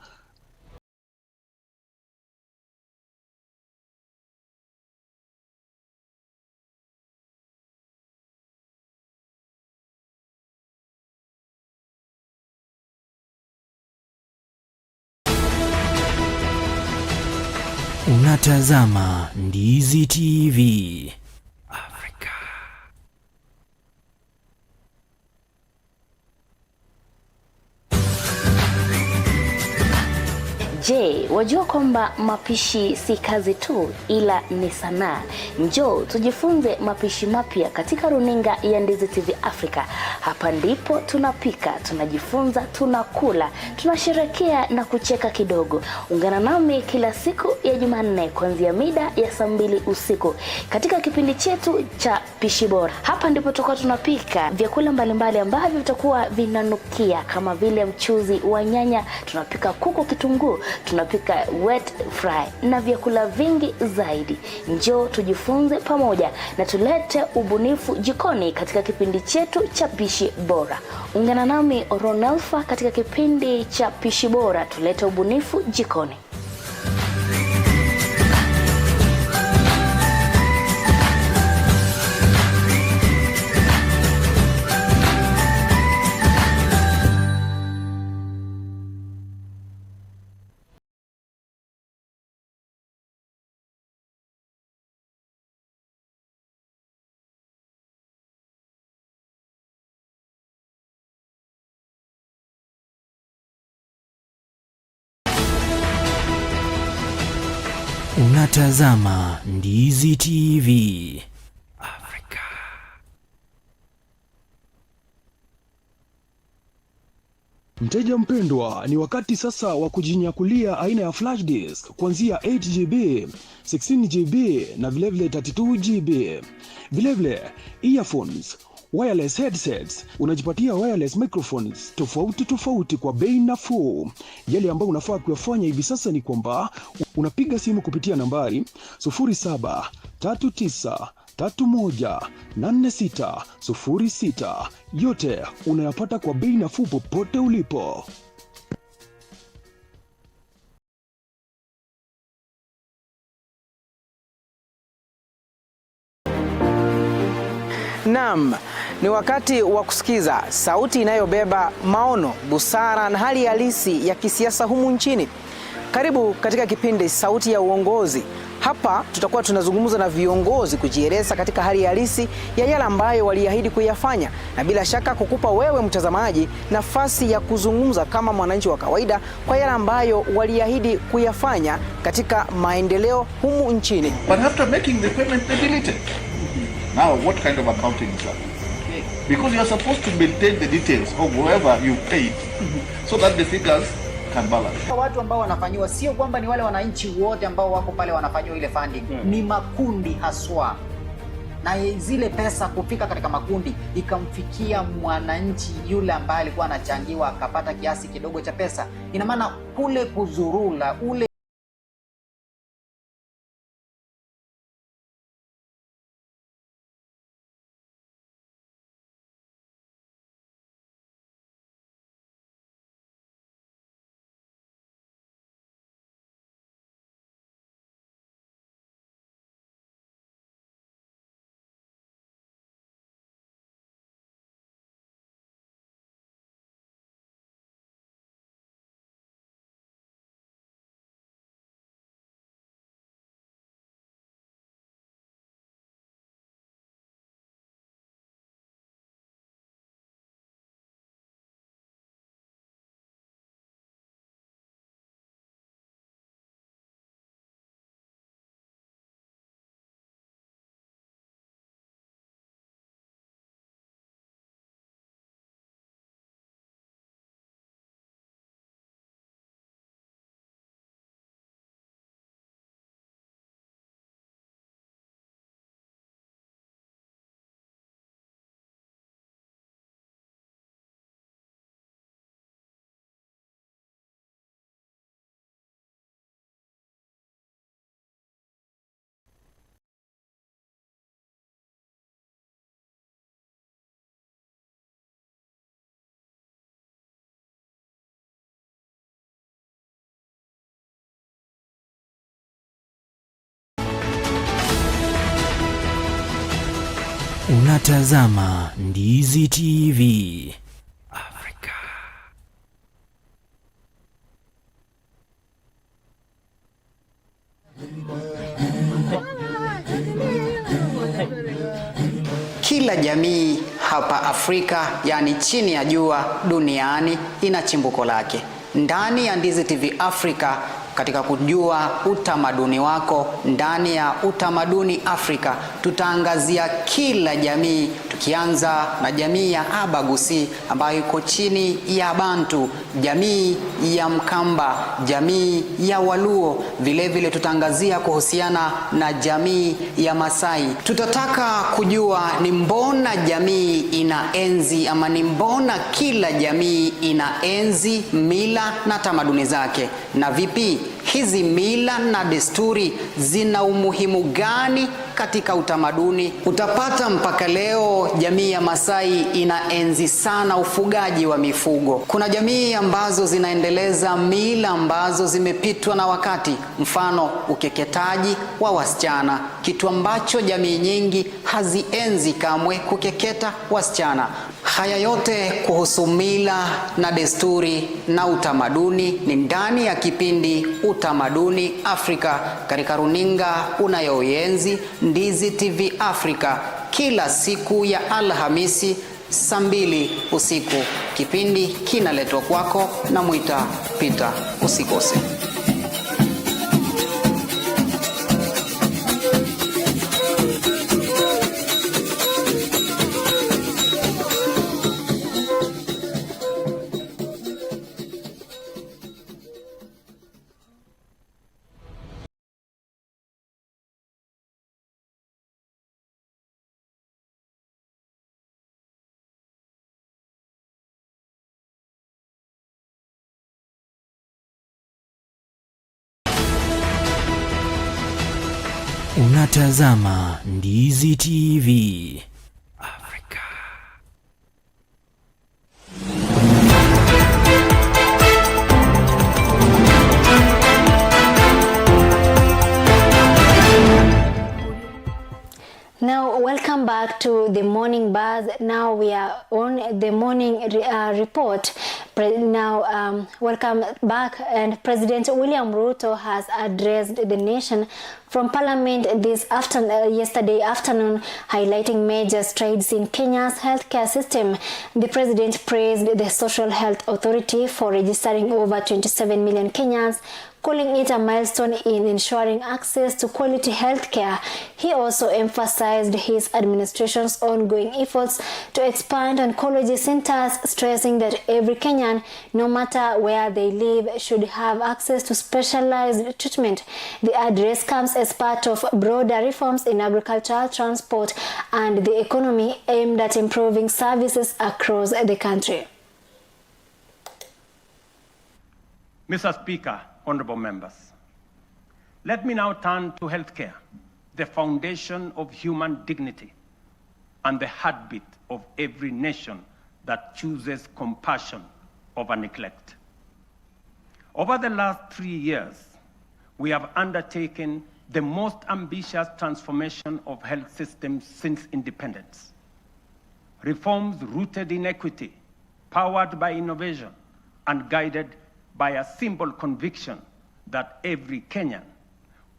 Unatazama Ndizi TV. Je, wajua kwamba mapishi si kazi tu ila ni sanaa? Njoo tujifunze mapishi mapya katika runinga ya Ndizi TV Africa. Hapa ndipo tunapika, tunajifunza, tunakula, tunasherekea na kucheka kidogo. Ungana nami kila siku ya Jumanne kuanzia mida ya saa 2 usiku katika kipindi chetu cha Pishi Bora. Hapa ndipo tutakuwa tunapika vyakula mbalimbali ambavyo vitakuwa vinanukia kama vile mchuzi wa nyanya, tunapika kuku kitunguu, tunapika wet fry na vyakula vingi zaidi. Njoo tujifunze pamoja na tulete ubunifu jikoni katika kipindi chetu cha Pishi Bora. Ungana nami Ronelfa katika kipindi cha Pishi Bora, tulete ubunifu jikoni. Unatazama Ndizi TV. Mteja mpendwa, ni wakati sasa wa kujinyakulia aina ya flash disk kuanzia 8GB, 16GB na vilevile 32GB. Vilevile earphones, wireless headsets, unajipatia wireless microphones tofauti kwa bei nafuu. Yale ambayo unafaa kuyafanya hivi sasa ni kwamba unapiga simu kupitia nambari 0739318606. Yote unayapata kwa bei nafuu popote ulipo. Naam, ni wakati wa kusikiza sauti inayobeba maono, busara na hali halisi ya kisiasa humu nchini. Karibu katika kipindi Sauti ya Uongozi. Hapa tutakuwa tunazungumza na viongozi kujieleza katika hali halisi ya yale ambayo waliahidi kuyafanya, na bila shaka kukupa wewe mtazamaji nafasi ya kuzungumza kama mwananchi wa kawaida kwa yale ambayo waliahidi kuyafanya katika maendeleo humu nchini. But after making the payment, they delete it. Now, what kind of accounting is that? Because you are supposed to maintain the details of whoever you paid so that the figures can balance. Watu ambao wanafanyiwa sio kwamba ni wale wananchi wote ambao wako pale wanafanyiwa ile funding. Ni makundi haswa. Na zile pesa kufika katika makundi ikamfikia mwananchi yule ambaye alikuwa anachangiwa akapata kiasi kidogo cha pesa. Ina maana kule kuzurula ule Unatazama Ndizi TV. kila jamii hapa Afrika, yani chini ya jua duniani, ina chimbuko lake. Ndani ya Ndizi TV Afrika, katika kujua utamaduni wako, ndani ya Utamaduni Afrika, tutaangazia kila jamii, tukianza na jamii ya Abagusi ambayo iko chini ya Bantu, jamii ya Mkamba, jamii ya Waluo. Vile vile tutaangazia kuhusiana na jamii ya Masai. Tutataka kujua ni mbona jamii inaenzi, ama ni mbona kila jamii inaenzi mila na tamaduni zake, na vipi hizi mila na desturi zina umuhimu gani katika utamaduni. Utapata mpaka leo jamii ya Masai inaenzi sana ufugaji wa mifugo. Kuna jamii ambazo zinaendeleza mila ambazo zimepitwa na wakati, mfano ukeketaji wa wasichana, kitu ambacho jamii nyingi hazienzi kamwe, kukeketa wasichana. Haya yote kuhusu mila na desturi na utamaduni ni ndani ya kipindi Utamaduni Afrika, katika runinga unayoienzi Ndizi TV Afrika, kila siku ya Alhamisi saa 2 usiku. Kipindi kinaletwa kwako na Mwita Peter. Usikose. Unatazama Ndizi TV Afrika. Now, welcome back to the morning buzz. Now we are on the morning report. Welcome back. And President William Ruto has addressed the nation from Parliament yesterday afternoon, highlighting major strides in Kenya's healthcare system. The president praised the Social Health Authority for registering over 27 million Kenyans, calling it a milestone in ensuring access to quality healthcare. He also emphasized his administration's ongoing efforts to expand oncology centers, stressing that every Kenyan, no matter where they live, should have access to specialized treatment. The address comes as part of broader reforms in agriculture, transport, and the economy aimed at improving services across the country. Mr. Speaker, honorable members, let me now turn to healthcare, the foundation of human dignity and the heartbeat of every nation that chooses compassion over neglect. Over the last 3 years, we have undertaken the most ambitious transformation of health systems since independence. Reforms rooted in equity, powered by innovation, and guided by a simple conviction that every Kenyan,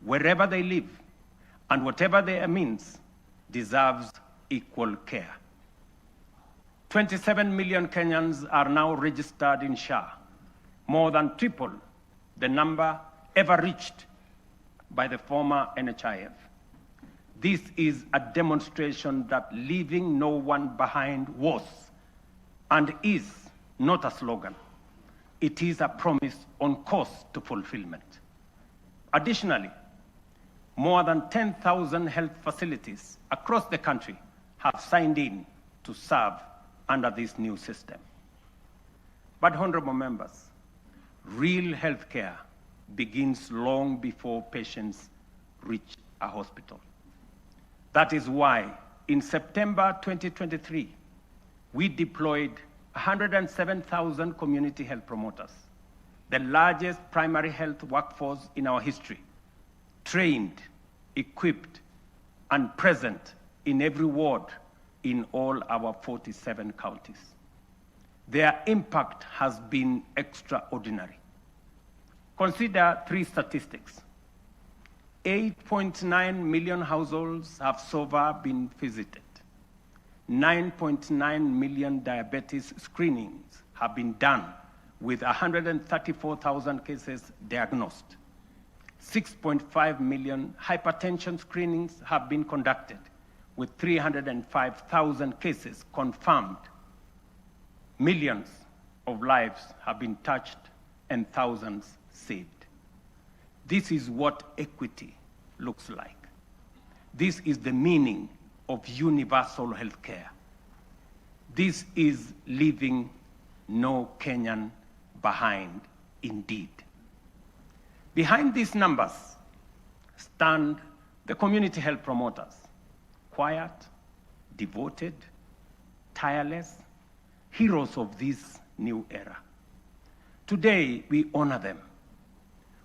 wherever they live and whatever their means, deserves equal care. 27 million Kenyans are now registered in SHA, more than triple the number ever reached by the former NHIF. This is a demonstration that leaving no one behind was and is not a slogan. It is a promise on course to fulfillment. Additionally, more than 10,000 health facilities across the country have signed in to serve under this new system. But honorable members, real healthcare begins long before patients reach a hospital. That is why in September 2023, we deployed 107,000 community health promoters, the largest primary health workforce in our history, trained, equipped, and present in every ward in all our 47 counties. Their impact has been extraordinary. Consider 3 statistics. 8.9 million households have so far been visited. 9.9 million diabetes screenings have been done with 134,000 cases diagnosed. 6.5 million hypertension screenings have been conducted with 305,000 cases confirmed. Millions of lives have been touched and thousands saved. This is what equity looks like. This is the meaning of universal health care. This is leaving no Kenyan behind indeed. Behind these numbers stand the community health promoters, quiet, devoted, tireless, heroes of this new era. Today, we honor them.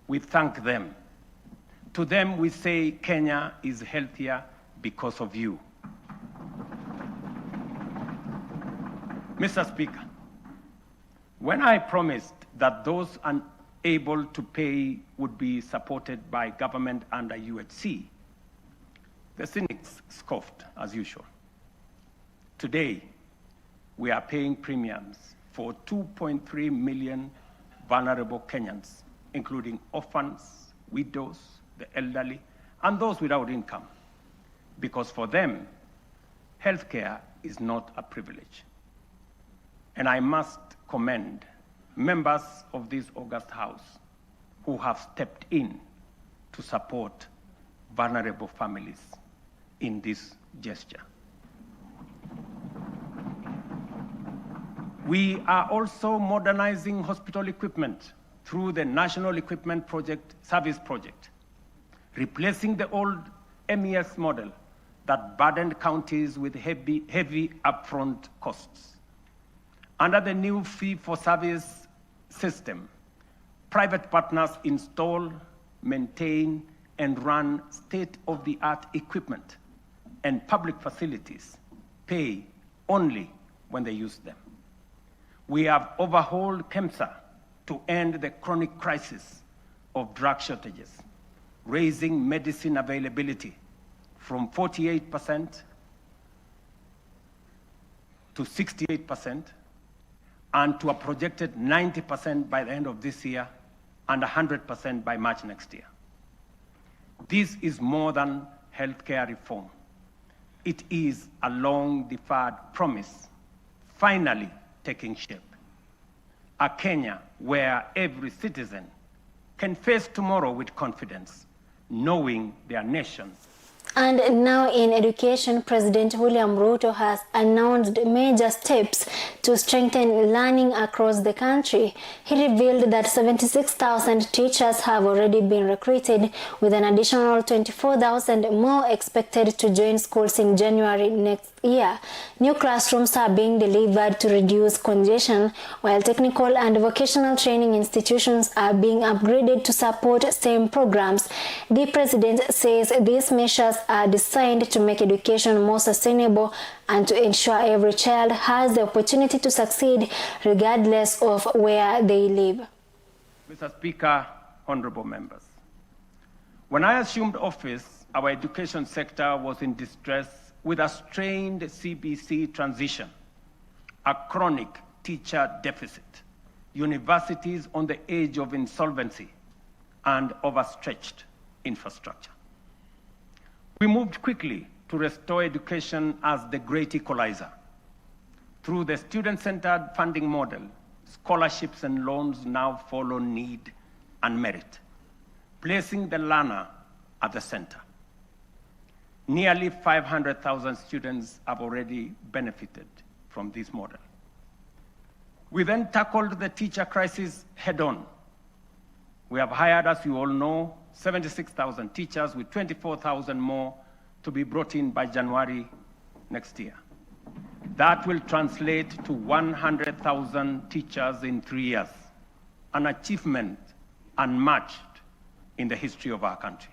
We thank them. To them, we say Kenya is healthier because of you. Mr. Speaker, when I promised that those unable to pay would be supported by government under UHC, the cynics scoffed as usual. Today, we are paying premiums for 2.3 million vulnerable Kenyans, including orphans, widows, the elderly, and those without income, because for them, healthcare is not a privilege. And I must commend members of this august House who have stepped in to support vulnerable families in this gesture. We are also modernizing hospital equipment through the National Equipment Service Project, replacing the old MES model that burdened counties with heavy upfront costs. Under the new fee-for-service system, private partners install, maintain, and run state-of-the-art equipment, and public facilities pay only when they use them. We have overhauled KEMSA to end the chronic crisis of drug shortages, raising medicine availability from 48% to 68%, and to a projected 90% by the end of this year and 100% by March next year. This is more than healthcare reform. It is a long-deferred promise finally taking shape. A Kenya where every citizen can face tomorrow with confidence, knowing their nation. And now in education, President William Ruto has announced major steps to strengthen learning across the country. He revealed that 76,000 teachers have already been recruited, with an additional 24,000 more expected to join schools in January next year. New classrooms are being delivered to reduce congestion, while technical and vocational training institutions are being upgraded to support STEM programs. The president says these measures are designed to make education more sustainable and to ensure every child has the opportunity to succeed regardless of where they live. Mr. Speaker, honorable members, when I assumed office, our education sector was in distress with a strained CBC transition, a chronic teacher deficit, universities on the edge of insolvency, and overstretched infrastructure. We moved quickly to restore education as the great equalizer. Through the student-centered funding model, scholarships and loans now follow need and merit, placing the learner at the center. Nearly 500,000 students have already benefited from this model. We then tackled the teacher crisis head-on. We have hired, as you all know, 76,000 teachers, with 24,000 more to be brought in by January next year. That will translate to 100,000 teachers in 3 years, an achievement unmatched in the history of our country.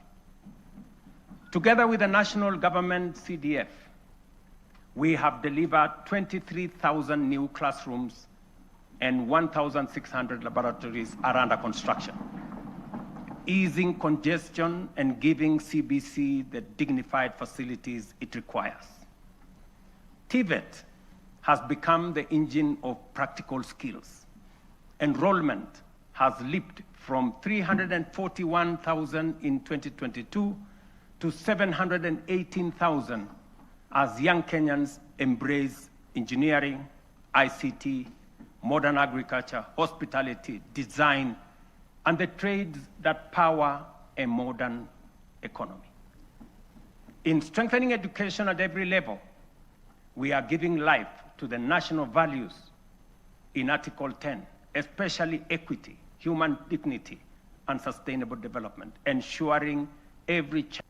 Together with the national government CDF, we have delivered 23,000 new classrooms and 1,600 laboratories are under construction, easing congestion and giving CBC the dignified facilities it requires. TVET has become the engine of practical skills. Enrollment has leaped from 341,000 in 2022 to 718,000 as young Kenyans embrace engineering, ICT, modern agriculture, hospitality, design, and the trades that power a modern economy. In strengthening education at every level, we are giving life to the national values in Article 10, especially equity, human dignity, and sustainable development, ensuring every child.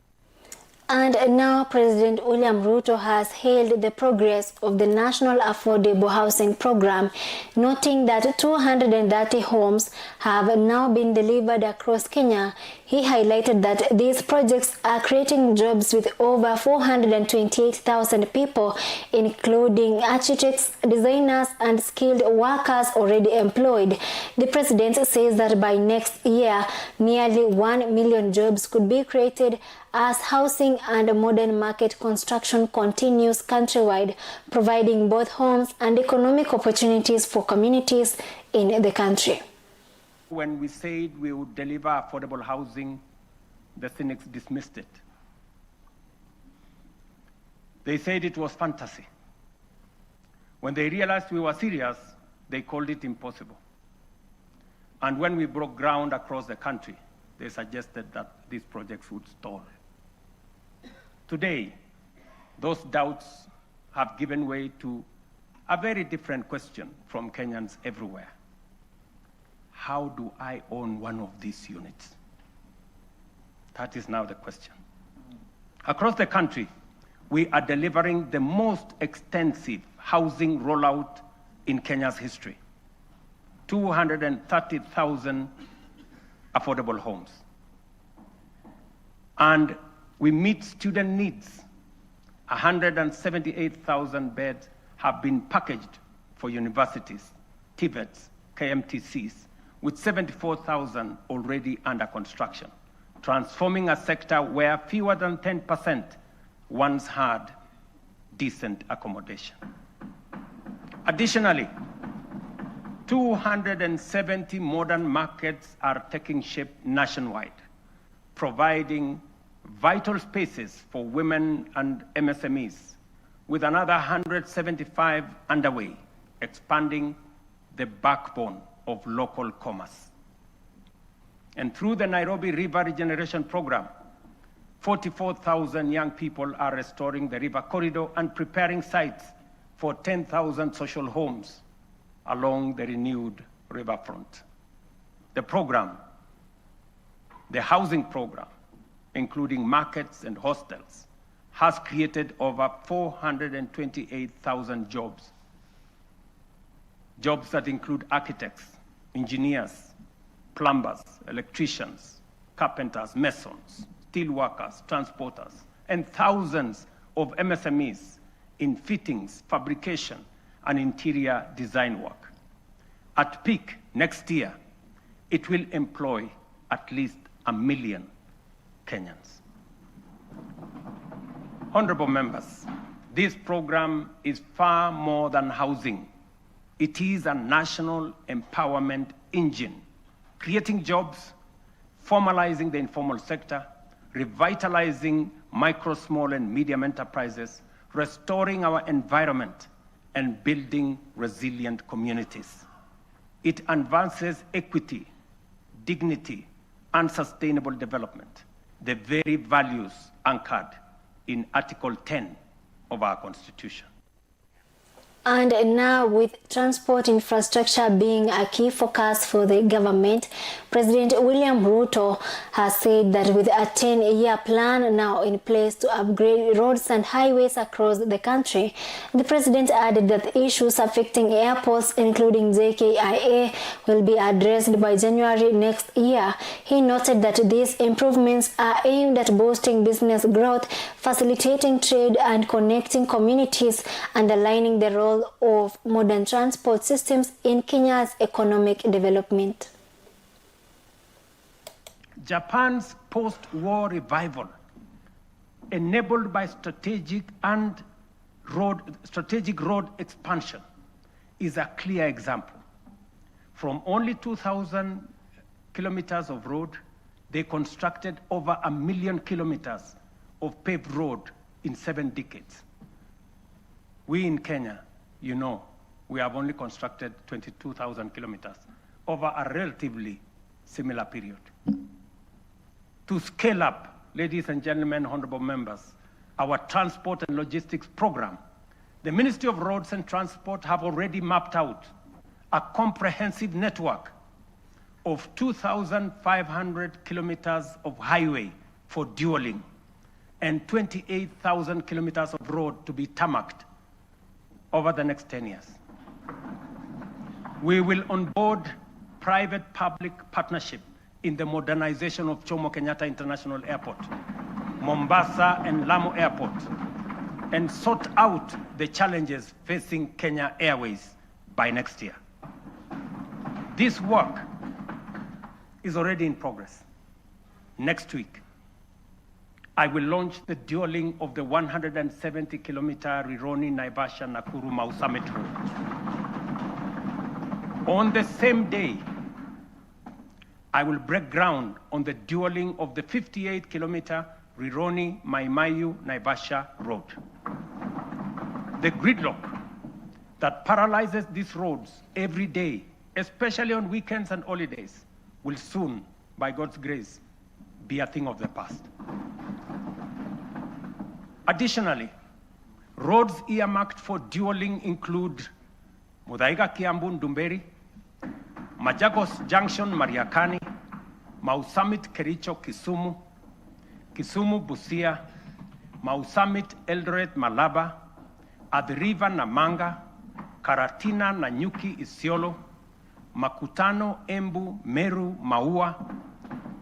And now President William Ruto has hailed the progress of the National Affordable Housing Program, noting that 230 homes have now been delivered across Kenya. He highlighted that these projects are creating jobs with over 428,000 people, including architects, designers, and skilled workers already employed. The president says that by next year, nearly 1 million jobs could be created as housing and modern market construction continues countrywide, providing both homes and economic opportunities for communities in the country. When we said we would deliver affordable housing, the cynics dismissed it. They said it was fantasy. When they realized we were serious, they called it impossible. And when we broke ground across the country, they suggested that these projects would stall. Today, those doubts have given way to a very different question from Kenyans everywhere. How do I own one of these units? That is now the question. Across the country, we are delivering the most extensive housing rollout in Kenya's history. 230,000 affordable homes. And we meet student needs. 178,000 beds have been packaged for universities, TVETs, KMTCs, with 74,000 already under construction, transforming a sector where fewer than 10% once had decent accommodation. Additionally, 270 modern markets are taking shape nationwide, providing vital spaces for women and MSMEs, with another 175 underway, expanding the backbone of local commerce. And through the Nairobi River Regeneration Program, 44,000 young people are restoring the river corridor and preparing sites for 10,000 social homes along the renewed riverfront. The program, the housing program, including markets and hostels, has created over 428,000 jobs. Jobs that include architects, engineers, plumbers, electricians, carpenters, masons, steel workers, transporters, and thousands of MSMEs in fittings, fabrication, and interior design work. At peak next year, it will employ at least 1 million Kenyans. Honorable members, this program is far more than housing. It is a national empowerment engine, creating jobs, formalizing the informal sector, revitalizing micro, small, and medium enterprises, restoring our environment, and building resilient communities. It advances equity, dignity, and sustainable development, the very values anchored in Article 10 of our Constitution. And now, with transport infrastructure being a key focus for the government, President William Ruto has said that with a 10-year plan now in place to upgrade roads and highways across the country, the president added that issues affecting airports, including JKIA, will be addressed by January next year. He noted that these improvements are aimed at boosting business growth, facilitating trade, and connecting communities, underlining the role of modern transport systems in Kenya's economic development. Japan's post-war revival, enabled by strategic and strategic road expansion is a clear example. From only 2,000 kilometers of road, they constructed over 1 million kilometers of paved road in 7 decades. We in Kenya, you know, we have only constructed 22,000 kilometers over a relatively similar period. To scale up, ladies and gentlemen, honorable members, our transport and logistics program, the Ministry of Roads and Transport have already mapped out a comprehensive network of 2,500 kilometers of highway for dualing and 28,000 kilometers of road to be tarmacked over the next 10 years. We will onboard private-public partnership in the modernization of Jomo Kenyatta International Airport, Mombasa and Lamu Airport, and sort out the challenges facing Kenya Airways by next year. This work is already in progress. Next week, I will launch the dualing of the 170-kilometer Rironi, Naivasha, Nakuru, Mau Summit Road. On the same day, I will break ground on the dualing of the 58-kilometer Rironi, Mai-Mahiu, Naivasha Road. The gridlock that paralyzes these roads every day, especially on weekends and holidays, will soon, by God's grace, be a thing of the past. Additionally, roads earmarked for dualing include Muthaiga Kiambu Ndumberi, Machakos Junction Mariakani, Mau Summit Kericho Kisumu, Kisumu Busia, Mau Summit Eldoret Malaba, Athi River Namanga, Karatina Nanyuki Isiolo, Makutano Embu Meru Maua,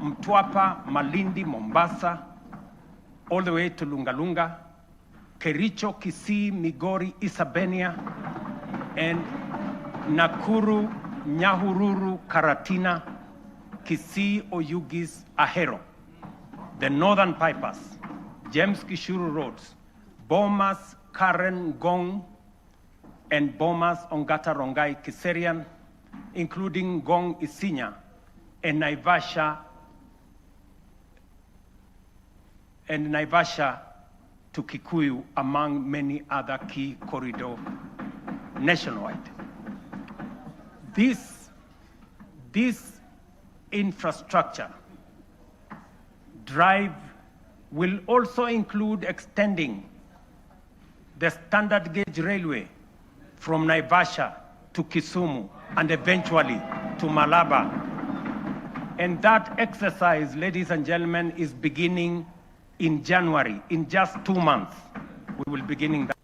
Mtwapa Malindi Mombasa, all the way to Lungalunga, Kericho Kisii Migori Isabenia, and Nakuru Nyahururu Karatina Kisii Oyugis Ahero. The northern bypass, James Gishuru roads, Bomas Karen Gong, and Bomas Ongata Rongai Kiserian, including Gong Isinya and Naivasha to Kikuyu, among many other key corridors nationwide. This infrastructure drive will also include extending the standard gauge railway from Naivasha to Kisumu and eventually to Malaba. And that exercise, ladies and gentlemen, is beginning in January. In just 2 months, we will be beginning that.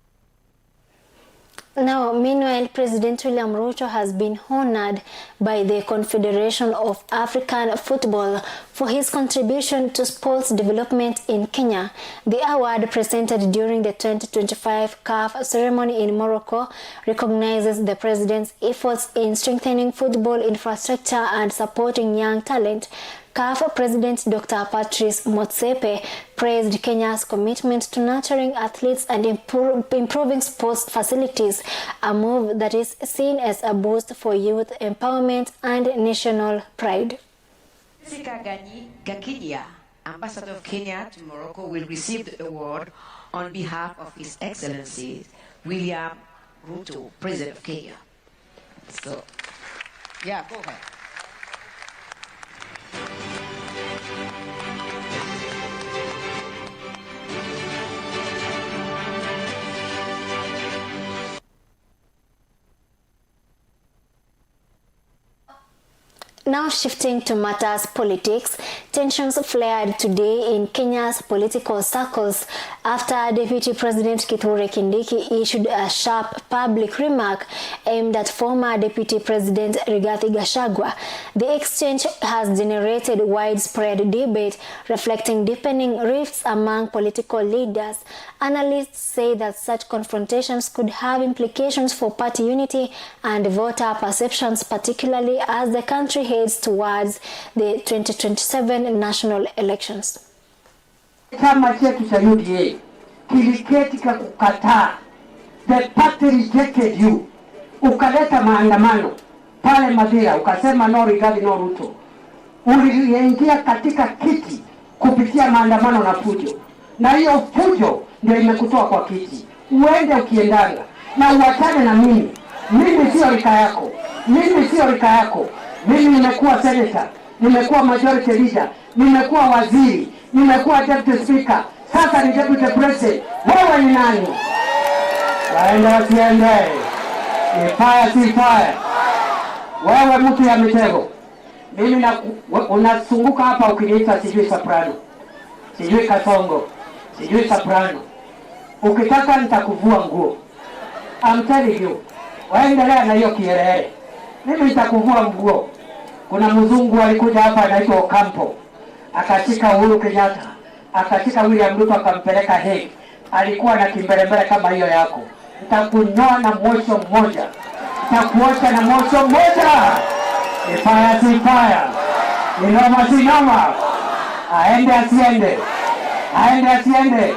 Now, meanwhile, President William Ruto has been honored by the Confederation of African Football for his contribution to sports development in Kenya. The award, presented during the 2025 CAF ceremony in Morocco, recognizes the president's efforts in strengthening football infrastructure and supporting young talent. CAF President Dr. Patrice Motsepe praised Kenya's commitment to nurturing athletes and improving sports facilities, a move that is seen as a boost for youth empowerment and national pride. Jessica Gakidia, Ambassador of Kenya to Morocco, will receive the award on behalf of His Excellency William Ruto, President of Kenya. So, yeah, go ahead. Now shifting to matters politics, tensions flared today in Kenya's political circles after Deputy President Kithure Kindiki issued a sharp public remark aimed at former Deputy President Rigathi Gachagua. The exchange has generated widespread debate, reflecting deepening rifts among political leaders. Analysts say that such confrontations could have implications for party unity and voter perceptions, particularly as the country heads towards the 2027 national elections. Chama chetu cha UDA kiliketi kukataa the party rejected you. Ukaleta maandamano pale Madira, ukasema no Rigathi no Ruto. Uliingia katika kiti kupitia maandamano na fujo, na hiyo fujo ndio imekutoa kwa kiti. Uende ukiendanga na uachane na mimi. Mimi sio rika yako, mimi sio rika yako. Mimi nimekuwa senator, nimekuwa majority leader, nimekuwa waziri, nimekuwa deputy speaker, sasa ni deputy president. Wewe ni nani? Waende wasiende, ni fire si fire. Wewe mtu ya mitego, mimi unasunguka hapa ukiniita sijui soprano, sijui kasongo, sijui soprano. Ukitaka nitakuvua nguo. I'm telling you, waendelea na hiyo kiherehere. Mimi nitakuvua nguo. Kuna mzungu alikuja hapa anaitwa Ocampo, akashika Uhuru Kenyatta, akashika William Ruto akampeleka Hague. Alikuwa na kimbelembele kama hiyo yako. Nitakunyoa na mosho mmoja, nitakuosha na mosho mmoja. Ni fire si fire, ni noma si noma. Aende asiende, aende asiende.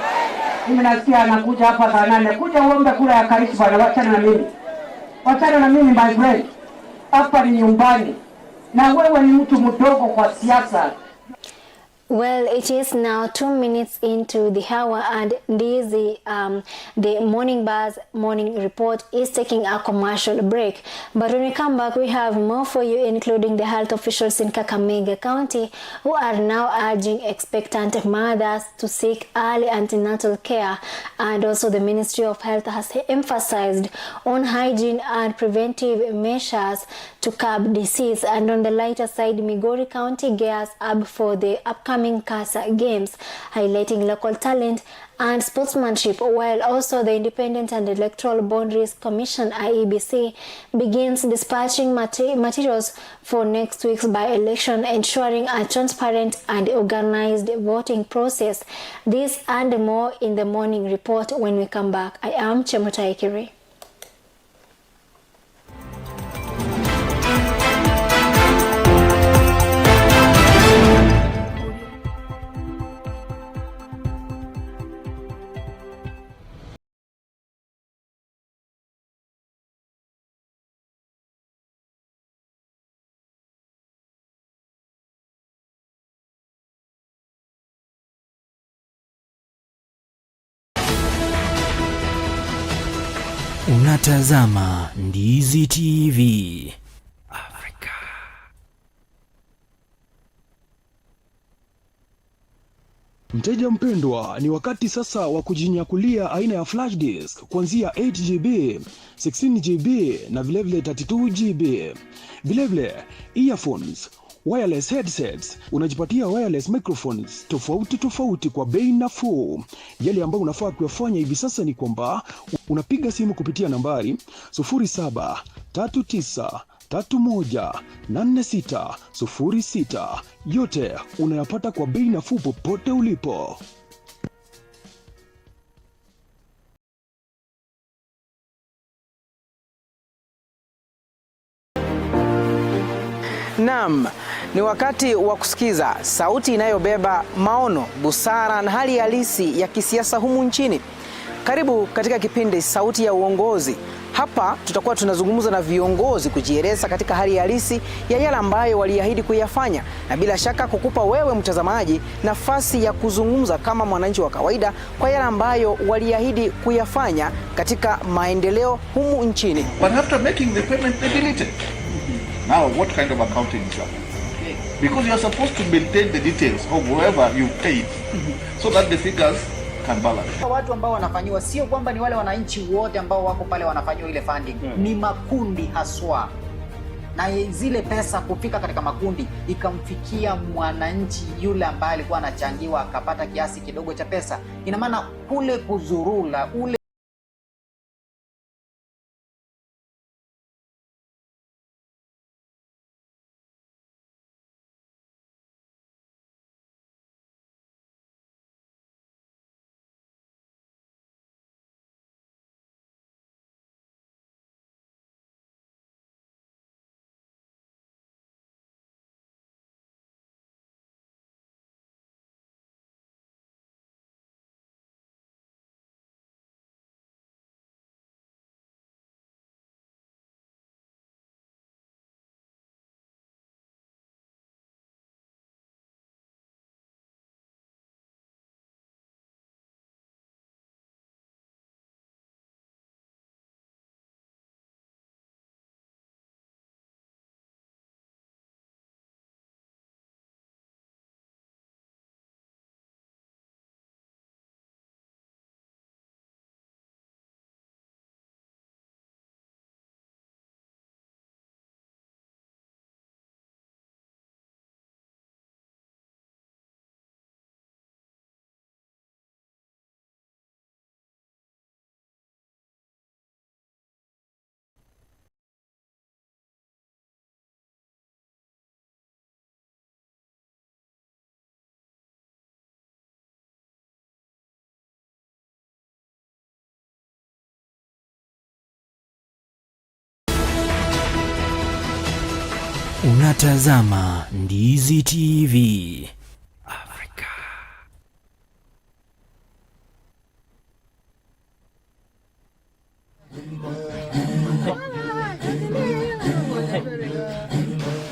Mimi nasikia anakuja hapa saa 8. Kuja uombe kula ya Karishi bwana, wachana na mimi. Wachana na mimi my friend. Hapa ni nyumbani. Na wewe ni mtu mdogo kwa siasa. Well, it is now 2 minutes into the hour, and this the Morning Buzz morning report is taking a commercial break. But when we come back, we have more for you, including the health officials in Kakamega County who are now urging expectant mothers to seek early antenatal care, and also the Ministry of Health has emphasized on hygiene and preventive measures to curb disease. And on the lighter side, Migori County gears up for the upcoming CASA Games, highlighting local talent and sportsmanship, while also the Independent and Electoral Boundaries Commission (IEBC) begins dispatching materials for next week's by-election, ensuring a transparent and organized voting process. This and more in the morning report when we come back. I am Chemutai Kiri. Unatazama Ndizi TV Afrika. Mteja mpendwa, ni wakati sasa wa kujinyakulia aina ya flash disk kuanzia 8GB, 16GB na vilevile 32GB. Vilevile earphones, wireless headsets, unajipatia wireless microphones tofauti kwa bei nafuu. Yale ambayo unafaa kuyafanya hivi sasa ni kwamba unapiga simu kupitia nambari 0739318606. Yote unayapata kwa bei nafuu popote ulipo. Naam, ni wakati wa kusikiza sauti inayobeba maono, busara na hali halisi ya kisiasa humu nchini. Karibu katika kipindi Sauti ya Uongozi. Hapa tutakuwa tunazungumza na viongozi kujieleza katika hali halisi ya yale ambayo waliahidi kuyafanya, na bila shaka kukupa wewe mtazamaji nafasi ya kuzungumza kama mwananchi wa kawaida kwa yale ambayo waliahidi kuyafanya katika maendeleo humu nchini. But after making the payment, they delete it. Now, what kind of accounting is that? Because you are supposed to maintain the details of whoever you paid so that the figures can balance. Watu ambao wanafanyiwa sio kwamba ni wale wananchi wote ambao wako pale wanafanyiwa ile funding. Ni makundi haswa. Na zile pesa kufika katika makundi ikamfikia mwananchi yule ambaye alikuwa anachangiwa akapata kiasi kidogo cha pesa. Ina maana kule kuzurula ule Unatazama Ndizi TV Afrika.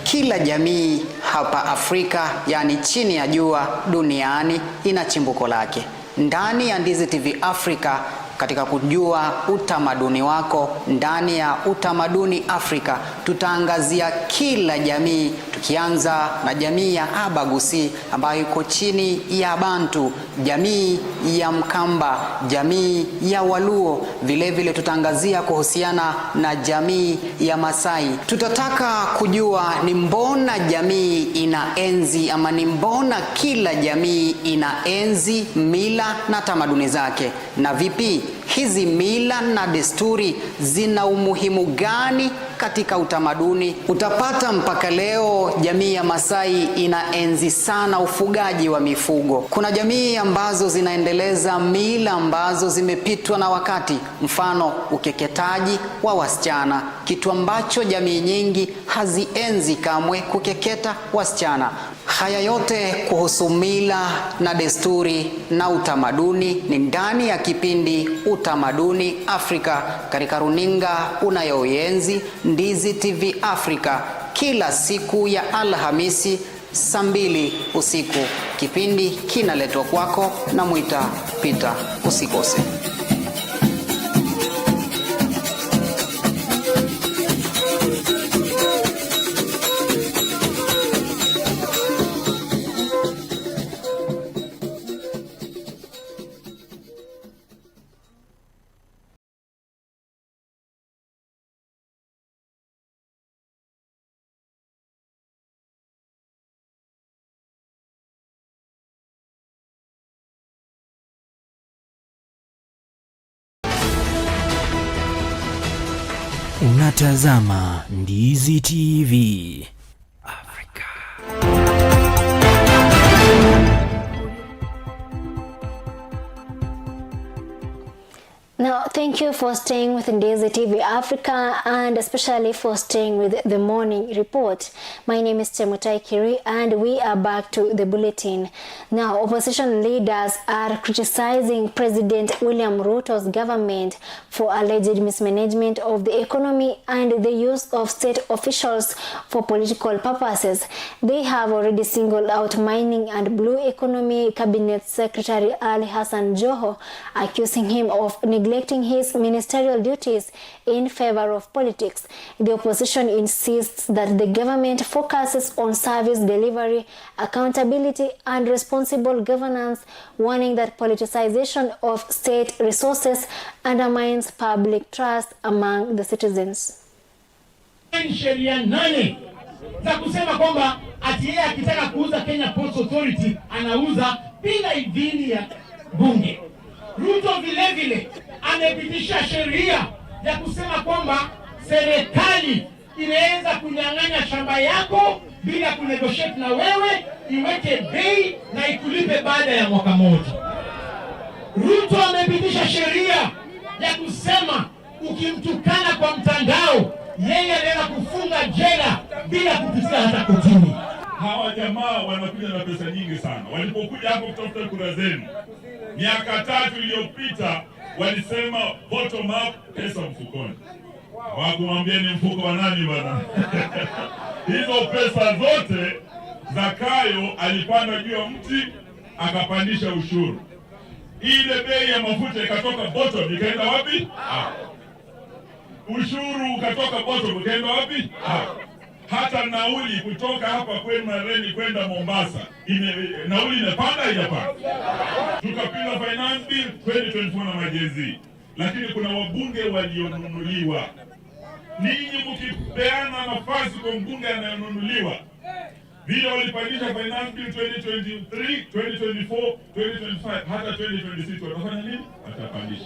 Kila jamii hapa Afrika, yani chini ya jua duniani, ina chimbuko lake. Ndani ya Ndizi TV Afrika, katika kujua utamaduni wako, ndani ya Utamaduni Afrika, tutaangazia kila jamii, tukianza na jamii ya Abagusi ambayo iko chini ya Bantu, jamii ya Mkamba, jamii ya Waluo. Vile vile tutaangazia kuhusiana na jamii ya Masai. Tutataka kujua ni mbona jamii inaenzi, ama ni mbona kila jamii inaenzi mila na tamaduni zake, na vipi hizi mila na desturi zina umuhimu gani katika utamaduni. Utapata mpaka leo jamii ya Masai inaenzi sana ufugaji wa mifugo. Kuna jamii ambazo zinaendeleza mila ambazo zimepitwa na wakati, mfano ukeketaji wa wasichana, kitu ambacho jamii nyingi hazienzi kamwe, kukeketa wasichana. Haya yote kuhusu mila na desturi na utamaduni ni ndani ya kipindi Utamaduni Afrika, katika runinga unayoienzi Ndizi TV Afrika, kila siku ya Alhamisi saa 2 usiku. Kipindi kinaletwa kwako na Mwita Peter. Usikose. Unatazama Ndizi TV Afrika. Now, thank you for staying with Ndizi TV Africa, and especially for staying with the morning report. My name is Chemutai Kiri, and we are back to the bulletin. Now, opposition leaders are criticizing President William Ruto's government for alleged mismanagement of the economy and the use of state officials for political purposes. They have already singled out Mining and Blue Economy Cabinet Secretary Ali Hassan Joho, accusing him of neglecting his ministerial duties in favor of politics. The opposition insists that the government focuses on service delivery, accountability, and responsible governance, warning that politicization of state resources undermines public trust among the citizens. Sheria 8 za kusema kwamba ati yeye akitaka kuuza Kenya Ports Authority anauza bila idhini ya bunge. Ruto vile vile amepitisha sheria ya kusema kwamba serikali inaweza kunyang'anya shamba yako bila kunegotiate na wewe, iweke bei na ikulipe baada ya mwaka mmoja. Ruto amepitisha sheria ya kusema ukimtukana kwa mtandao yeye anaweza kufunga jela bila kupitia hata kotini. Hawa jamaa wanakuja na pesa nyingi sana. Walipokuja hapo kutafuta kura zenu miaka 3 iliyopita, walisema bottom up, pesa mfukoni. Wakumwambia ni mfuko wa nani bwana? Hizo pesa zote Zakayo alipanda juu ya mti akapandisha ushuru. Ile bei ya mafuta ikatoka bottom ikaenda wapi? Ushuru ukatoka bottom ikaenda wapi? Hata nauli kutoka hapa kwenda Mareni kwenda Mombasa, nauli imepanda haijapanda. Tukapinga finance bill 2024 na majezi, lakini kuna wabunge walionunuliwa. Ninyi mkipeana nafasi kwa mbunge anayonunuliwa, vile walipandisha finance bill 2023, 2024, 2025, hata 2026 watafanya nini? Watapandisha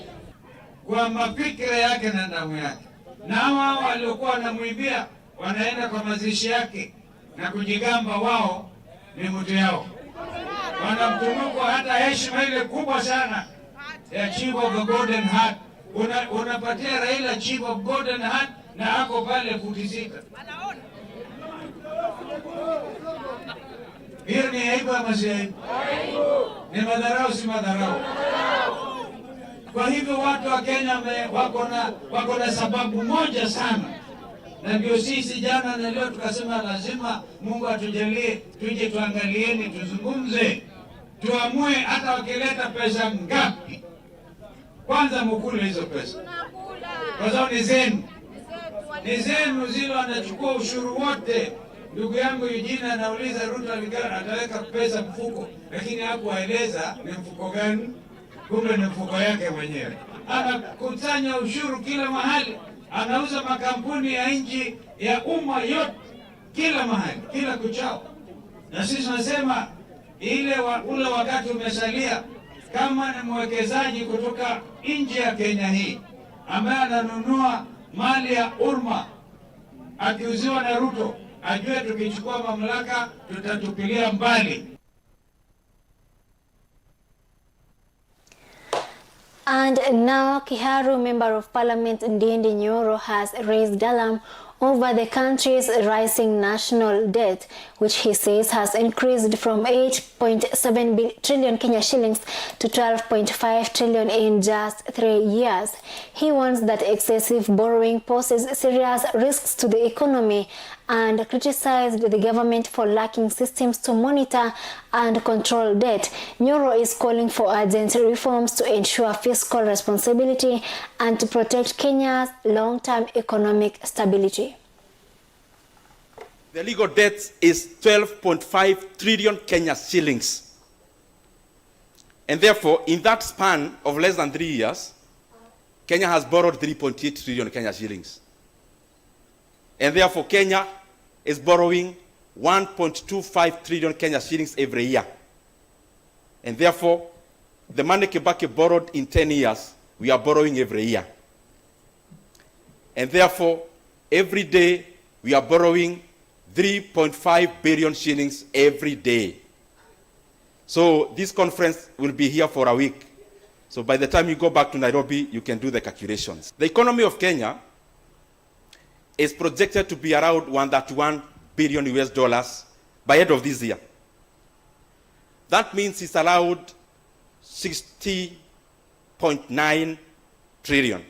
kwa mafikira yake na damu yake. Na hawa waliokuwa wanamwibia wanaenda kwa mazishi yake na kujigamba wao ni mtu yao. Wanamtunuku hata heshima ile kubwa sana ya Chief of the Golden Heart. Unapatia Raila Chief of Golden Heart na ako pale futi 6. Hiyo ni aibu ama si aibu? Ni madharau si madharau? Kwa hivyo watu wa Kenya wako na sababu moja sana, na ndio sisi jana na leo tukasema lazima Mungu atujalie tuje tuangalieni, tuzungumze, tuamue hata wakileta pesa ngapi, kwanza mkule hizo pesa, kwa sababu ni zenu, zile wanachukua ushuru wote. Ndugu yangu Eugene anauliza Ruto ataweka pesa mfuko, lakini hakuwaeleza ni mfuko gani. Kumbe ni mfuko yake mwenyewe. Anakusanya ushuru kila mahali, anauza makampuni ya nchi ya umma yote kila mahali, kila kuchao. Na sisi tunasema ule wakati umesalia, kama ni mwekezaji kutoka nje ya Kenya hii ambaye ananunua mali ya umma akiuziwa na Ruto, ajue tukichukua mamlaka tutatupilia mbali. And now Kiharu Member of Parliament Ndindi Nyoro has raised alarm over the country's rising national debt, which he says has increased from 8.7 trillion Kenya shillings to 12.5 trillion in just 3 years. He warns that excessive borrowing poses serious risks to the economy and criticized the government for lacking systems to monitor and control debt. Nyoro is calling for urgent reforms to ensure fiscal responsibility and to protect Kenya's long-term economic stability. The legal debt is 12.5 trillion Kenya shillings. And therefore, in that span of less than 3 years, Kenya has borrowed 3.8 trillion Kenya shillings. And therefore, Kenya is borrowing 1.25 trillion Kenya shillings every year. And therefore, the money Kibaki borrowed in 10 years, we are borrowing every year. And therefore, every day, we are borrowing 3.5 billion shillings every day. So this conference will be here for a week. So by the time you go back to Nairobi, you can do the calculations. The economy of Kenya is projected to be around $131 billion US by end of this year. That means it's allowed 60.9 trillion,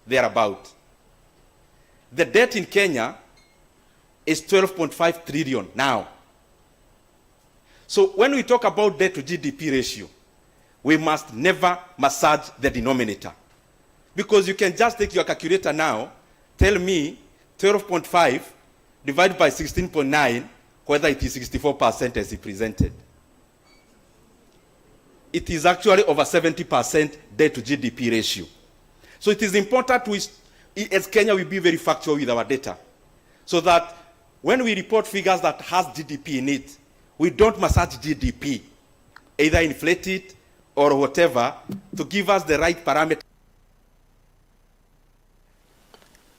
thereabout. The debt in Kenya is 12.5 trillion now. So when we talk about debt to GDP ratio, we must never massage the denominator. Because you can just take your calculator now, tell me 12.5 divided by 16.9, whether it is 64% as it presented. It is actually over 70% debt to GDP ratio. So it is important to, as Kenya, we be very factual with our data, so that when we report figures that has GDP in it, we don't massage GDP, either inflate it or whatever, to give us the right parameter.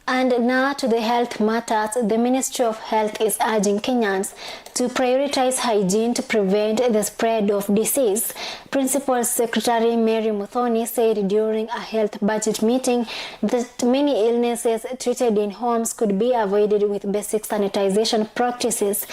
And now to the health matters. The Ministry of Health is urging Kenyans to prioritize hygiene to prevent the spread of disease. Principal Secretary Mary Muthoni said during a health budget meeting that many illnesses treated in homes could be avoided with basic sanitization practices.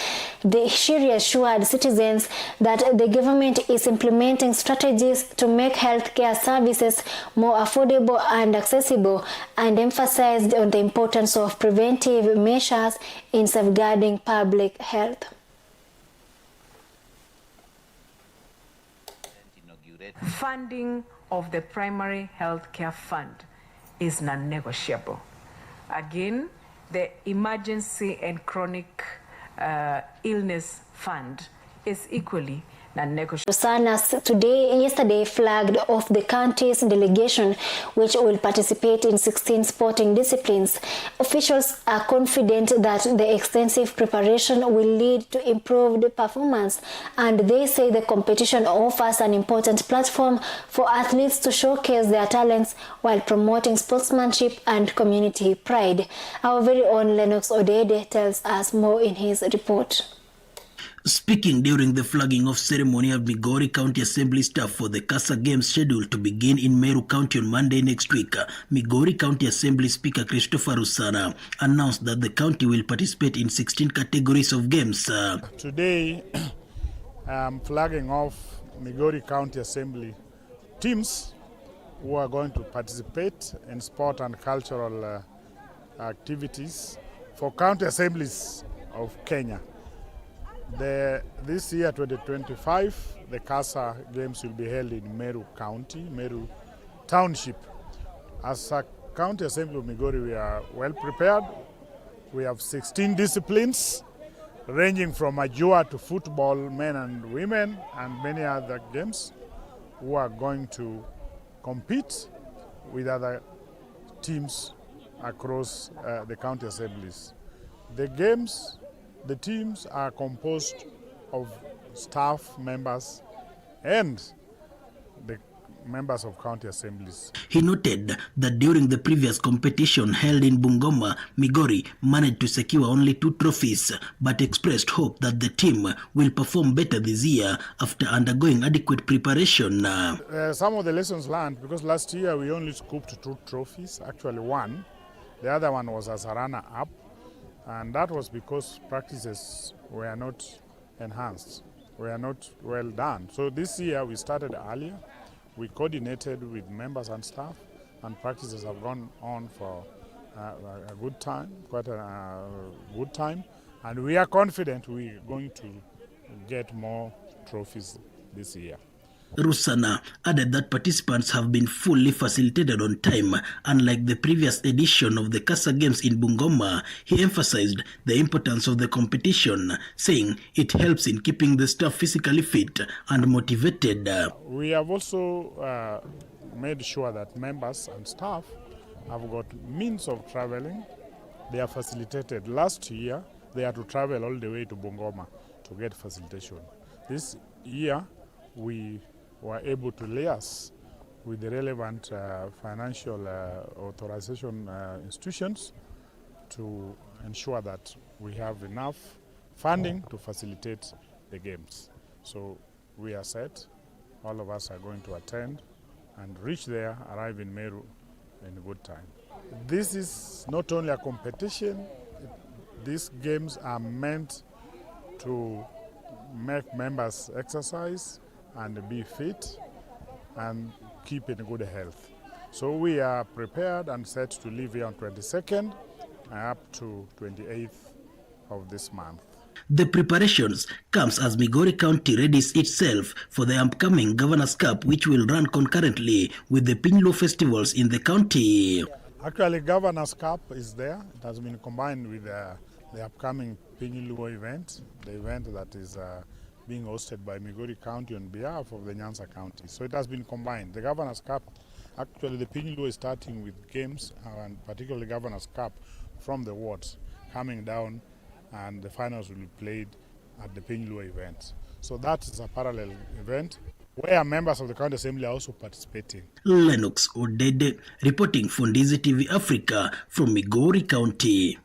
She reassured citizens that the government is implementing strategies to make healthcare services more affordable and accessible, and emphasized on the importance of preventive measures in safeguarding public health. Funding of the primary health care fund is non-negotiable. Again, the emergency and chronic illness fund is equally non-negotiable. Yesterday flagged off the country's delegation, which will participate in 16 sporting disciplines. Officials are confident that the extensive preparation will lead to improved performance, and they say the competition offers an important platform for athletes to showcase their talents while promoting sportsmanship and community pride. Our very own Lennox Odede tells us more in his report. Speaking during the flagging off ceremony of Migori County Assembly staff for the CASA Games scheduled to begin in Meru County on Monday next week, Migori County Assembly Speaker Christopher Rusana announced that the county will participate in 16 categories of games. Today, I'm flagging off Migori County Assembly teams who are going to participate in sport and cultural activities for county assemblies of Kenya. This year, 2025, the CASA Games will be held in Meru County, Meru Township. As a County Assembly of Migori, we are well prepared. We have 16 disciplines, ranging from Ajua to football, men and women, and many other games, who are going to compete with other teams across the county assemblies. The teams are composed of staff members and the members of county assemblies. He noted that during the previous competition held in Bungoma, Migori managed to secure only 2 trophies, but expressed hope that the team will perform better this year after undergoing adequate preparation. Some of the lessons learned, because last year we only scooped 2 trophies, actually 1. The other one was as a runner-up. And that was because practices were not enhanced, were not well done. So this year we started earlier, we coordinated with members and staff, and practices have gone on for a good time, quite a good time. And we are confident we're going to get more trophies this year. Rusana added that participants have been fully facilitated on time. Unlike the previous edition of the CASA Games in Bungoma, he emphasized the importance of the competition, saying it helps in keeping the staff physically fit and motivated. We have also made sure that members and staff have got means of traveling. They are facilitated. Last year, they had to travel all the way to Bungoma to get facilitation. This year, we were able to liaise with the relevant financial authorization institutions to ensure that we have enough funding to facilitate the games. So we are set. All of us are going to attend and reach there, arrive in Meru in good time. This is not only a competition, these games are meant to make members exercise and be fit and keep in good health. So we are prepared and set to leave here on 22nd up to 28th of this month. The preparations comes as Migori County readies itself for the upcoming Governor's Cup, which will run concurrently with the Pinlo festivals in the county. Actually, Governor's Cup is there. It has been combined with the upcoming Pinlo event, the event that is being hosted by Migori County on behalf of the Nyanza County. So it has been combined. The Governor's Cup, actually the Pinlo is starting with games, and particularly Governor's Cup from the wards coming down, and the finals will be played at the Pinlo event. So that is a parallel event where members of the County Assembly are also participating. Lennox Odede reporting for Ndizi TV Africa from Migori County.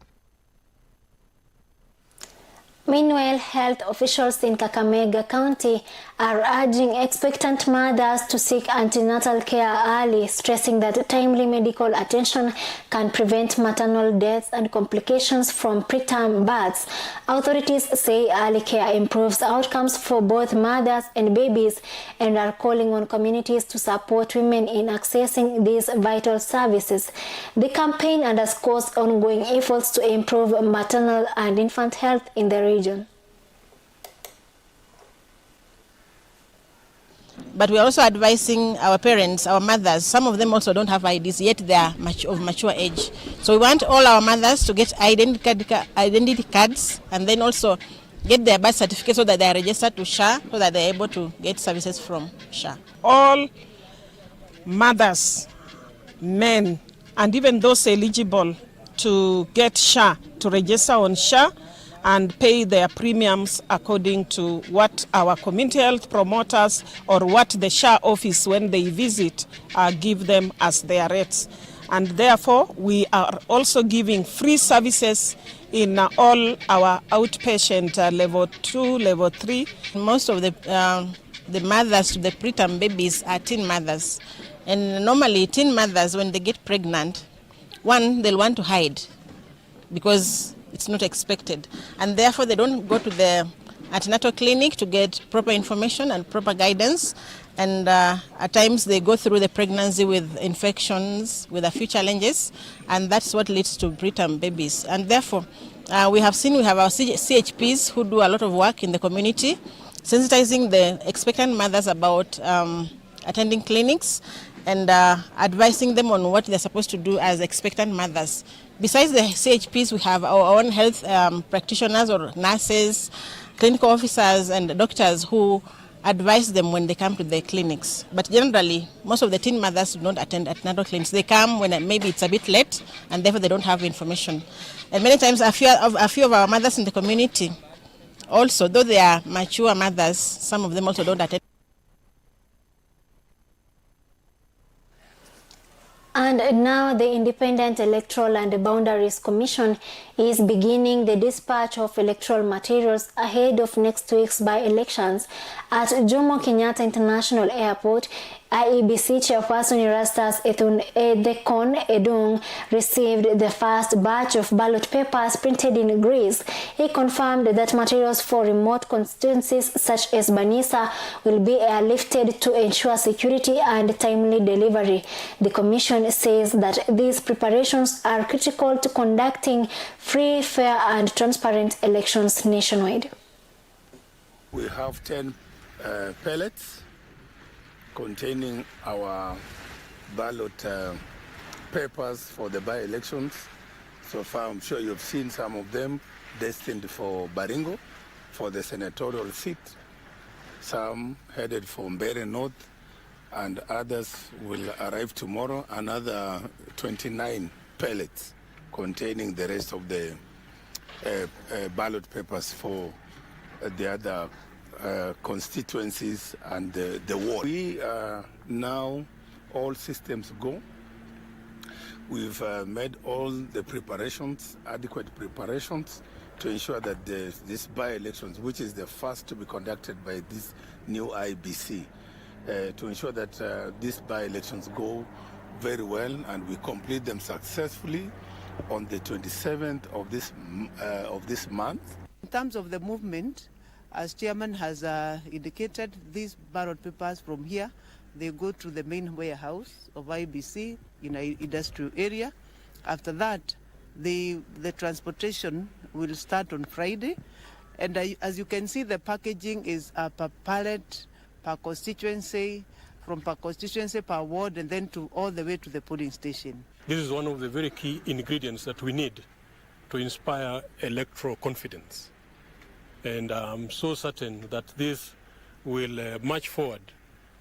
Meanwhile, health officials in Kakamega County are urging expectant mothers to seek antenatal care early, stressing that timely medical attention can prevent maternal deaths and complications from preterm births. Authorities say early care improves outcomes for both mothers and babies and are calling on communities to support women in accessing these vital services. The campaign underscores ongoing efforts to improve maternal and infant health in the region. But we are also advising our parents, our mothers. Some of them also don't have IDs, yet they are of mature age. So we want all our mothers to get identity cards and then also get their birth certificate so that they are registered to SHA, so that they are able to get services from SHA. All mothers, men, and even those eligible to get SHA, to register on SHA, and pay their premiums according to what our community health promoters or what the SHA office, when they visit, give them as their rates. and therefore we are also giving free services in all our outpatient level 2, level 3. Most of the mothers to the preterm babies are teen mothers, and normally teen mothers, when they get pregnant, one, they'll want to hide because it's not expected, and therefore they don't go to the antenatal clinic to get proper information and proper guidance, and at times they go through the pregnancy with infections, with a few challenges, and that's what leads to preterm babies. And therefore we have our CHPs who do a lot of work in the community, sensitizing the expectant mothers about attending clinics and advising them on what they're supposed to do as expectant mothers. Besides the CHPs, we have our own health practitioners or nurses, clinical officers and doctors who advise them when they come to the clinics. But generally, most of the teen mothers do not attend antenatal clinics. They come when maybe it's a bit late, and therefore they don't have information. And many times a few of our mothers in the community also, though they are mature mothers, some of them also don't attend. And now the Independent Electoral and Boundaries Commission is beginning the dispatch of electoral materials ahead of next week's by-elections. At Jomo Kenyatta International Airport, IEBC Chairperson Erastus Ethekon Edung received the first batch of ballot papers printed in Greece. He confirmed that materials for remote constituencies such as Banisa will be airlifted to ensure security and timely delivery. The Commission says that these preparations are critical to conducting free, fair and transparent elections nationwide. We have 10 pellets containing our ballot papers for the by-elections. So far, I'm sure you've seen some of them destined for Baringo, for the senatorial seat, some headed for Mbeere North, and others will arrive tomorrow, another 29 pellets containing the rest of the ballot papers for the other constituencies and the ward. We now, all systems go. We've made all the preparations, adequate preparations, to ensure that this by-elections, which is the first to be conducted by this new IBC, to ensure that these by-elections go very well and we complete them successfully on the 27th of this month. In terms of the movement, as Chairman has indicated, these ballot papers from here, they go to the main warehouse of IBC in an industrial area. After that, the transportation will start on Friday. And as you can see, the packaging is per pallet, per constituency, from per constituency, per ward, and then to all the way to the polling station. This is one of the very key ingredients that we need to inspire electoral confidence. And I'm so certain that this will march forward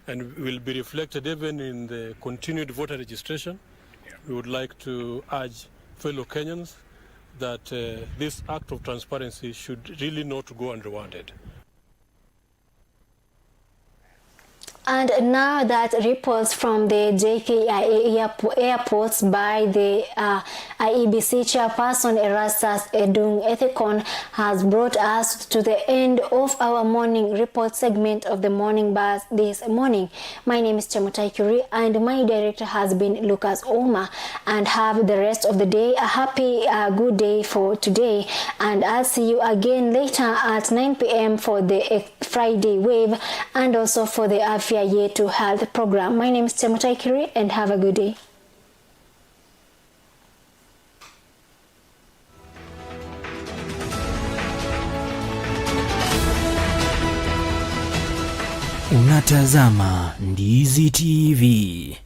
and will be reflected even in the continued voter registration. We would like to urge fellow Kenyans that this act of transparency should really not go unrewarded. And now that reports from the JKIA airports by the IEBC chairperson Erastus Edung Ethekon has brought us to the end of our morning report segment of the Morning Buzz this morning. My name is Chemutai Kuri and my director has been Lucas Oma. And have the rest of the day a happy, good day for today. And I'll see you again later at 9 p.m. for the Friday Wave and also for the Afya Yetu Health program. My name is Chemutai Kiri and have a good day. Unatazama Ndizi TV.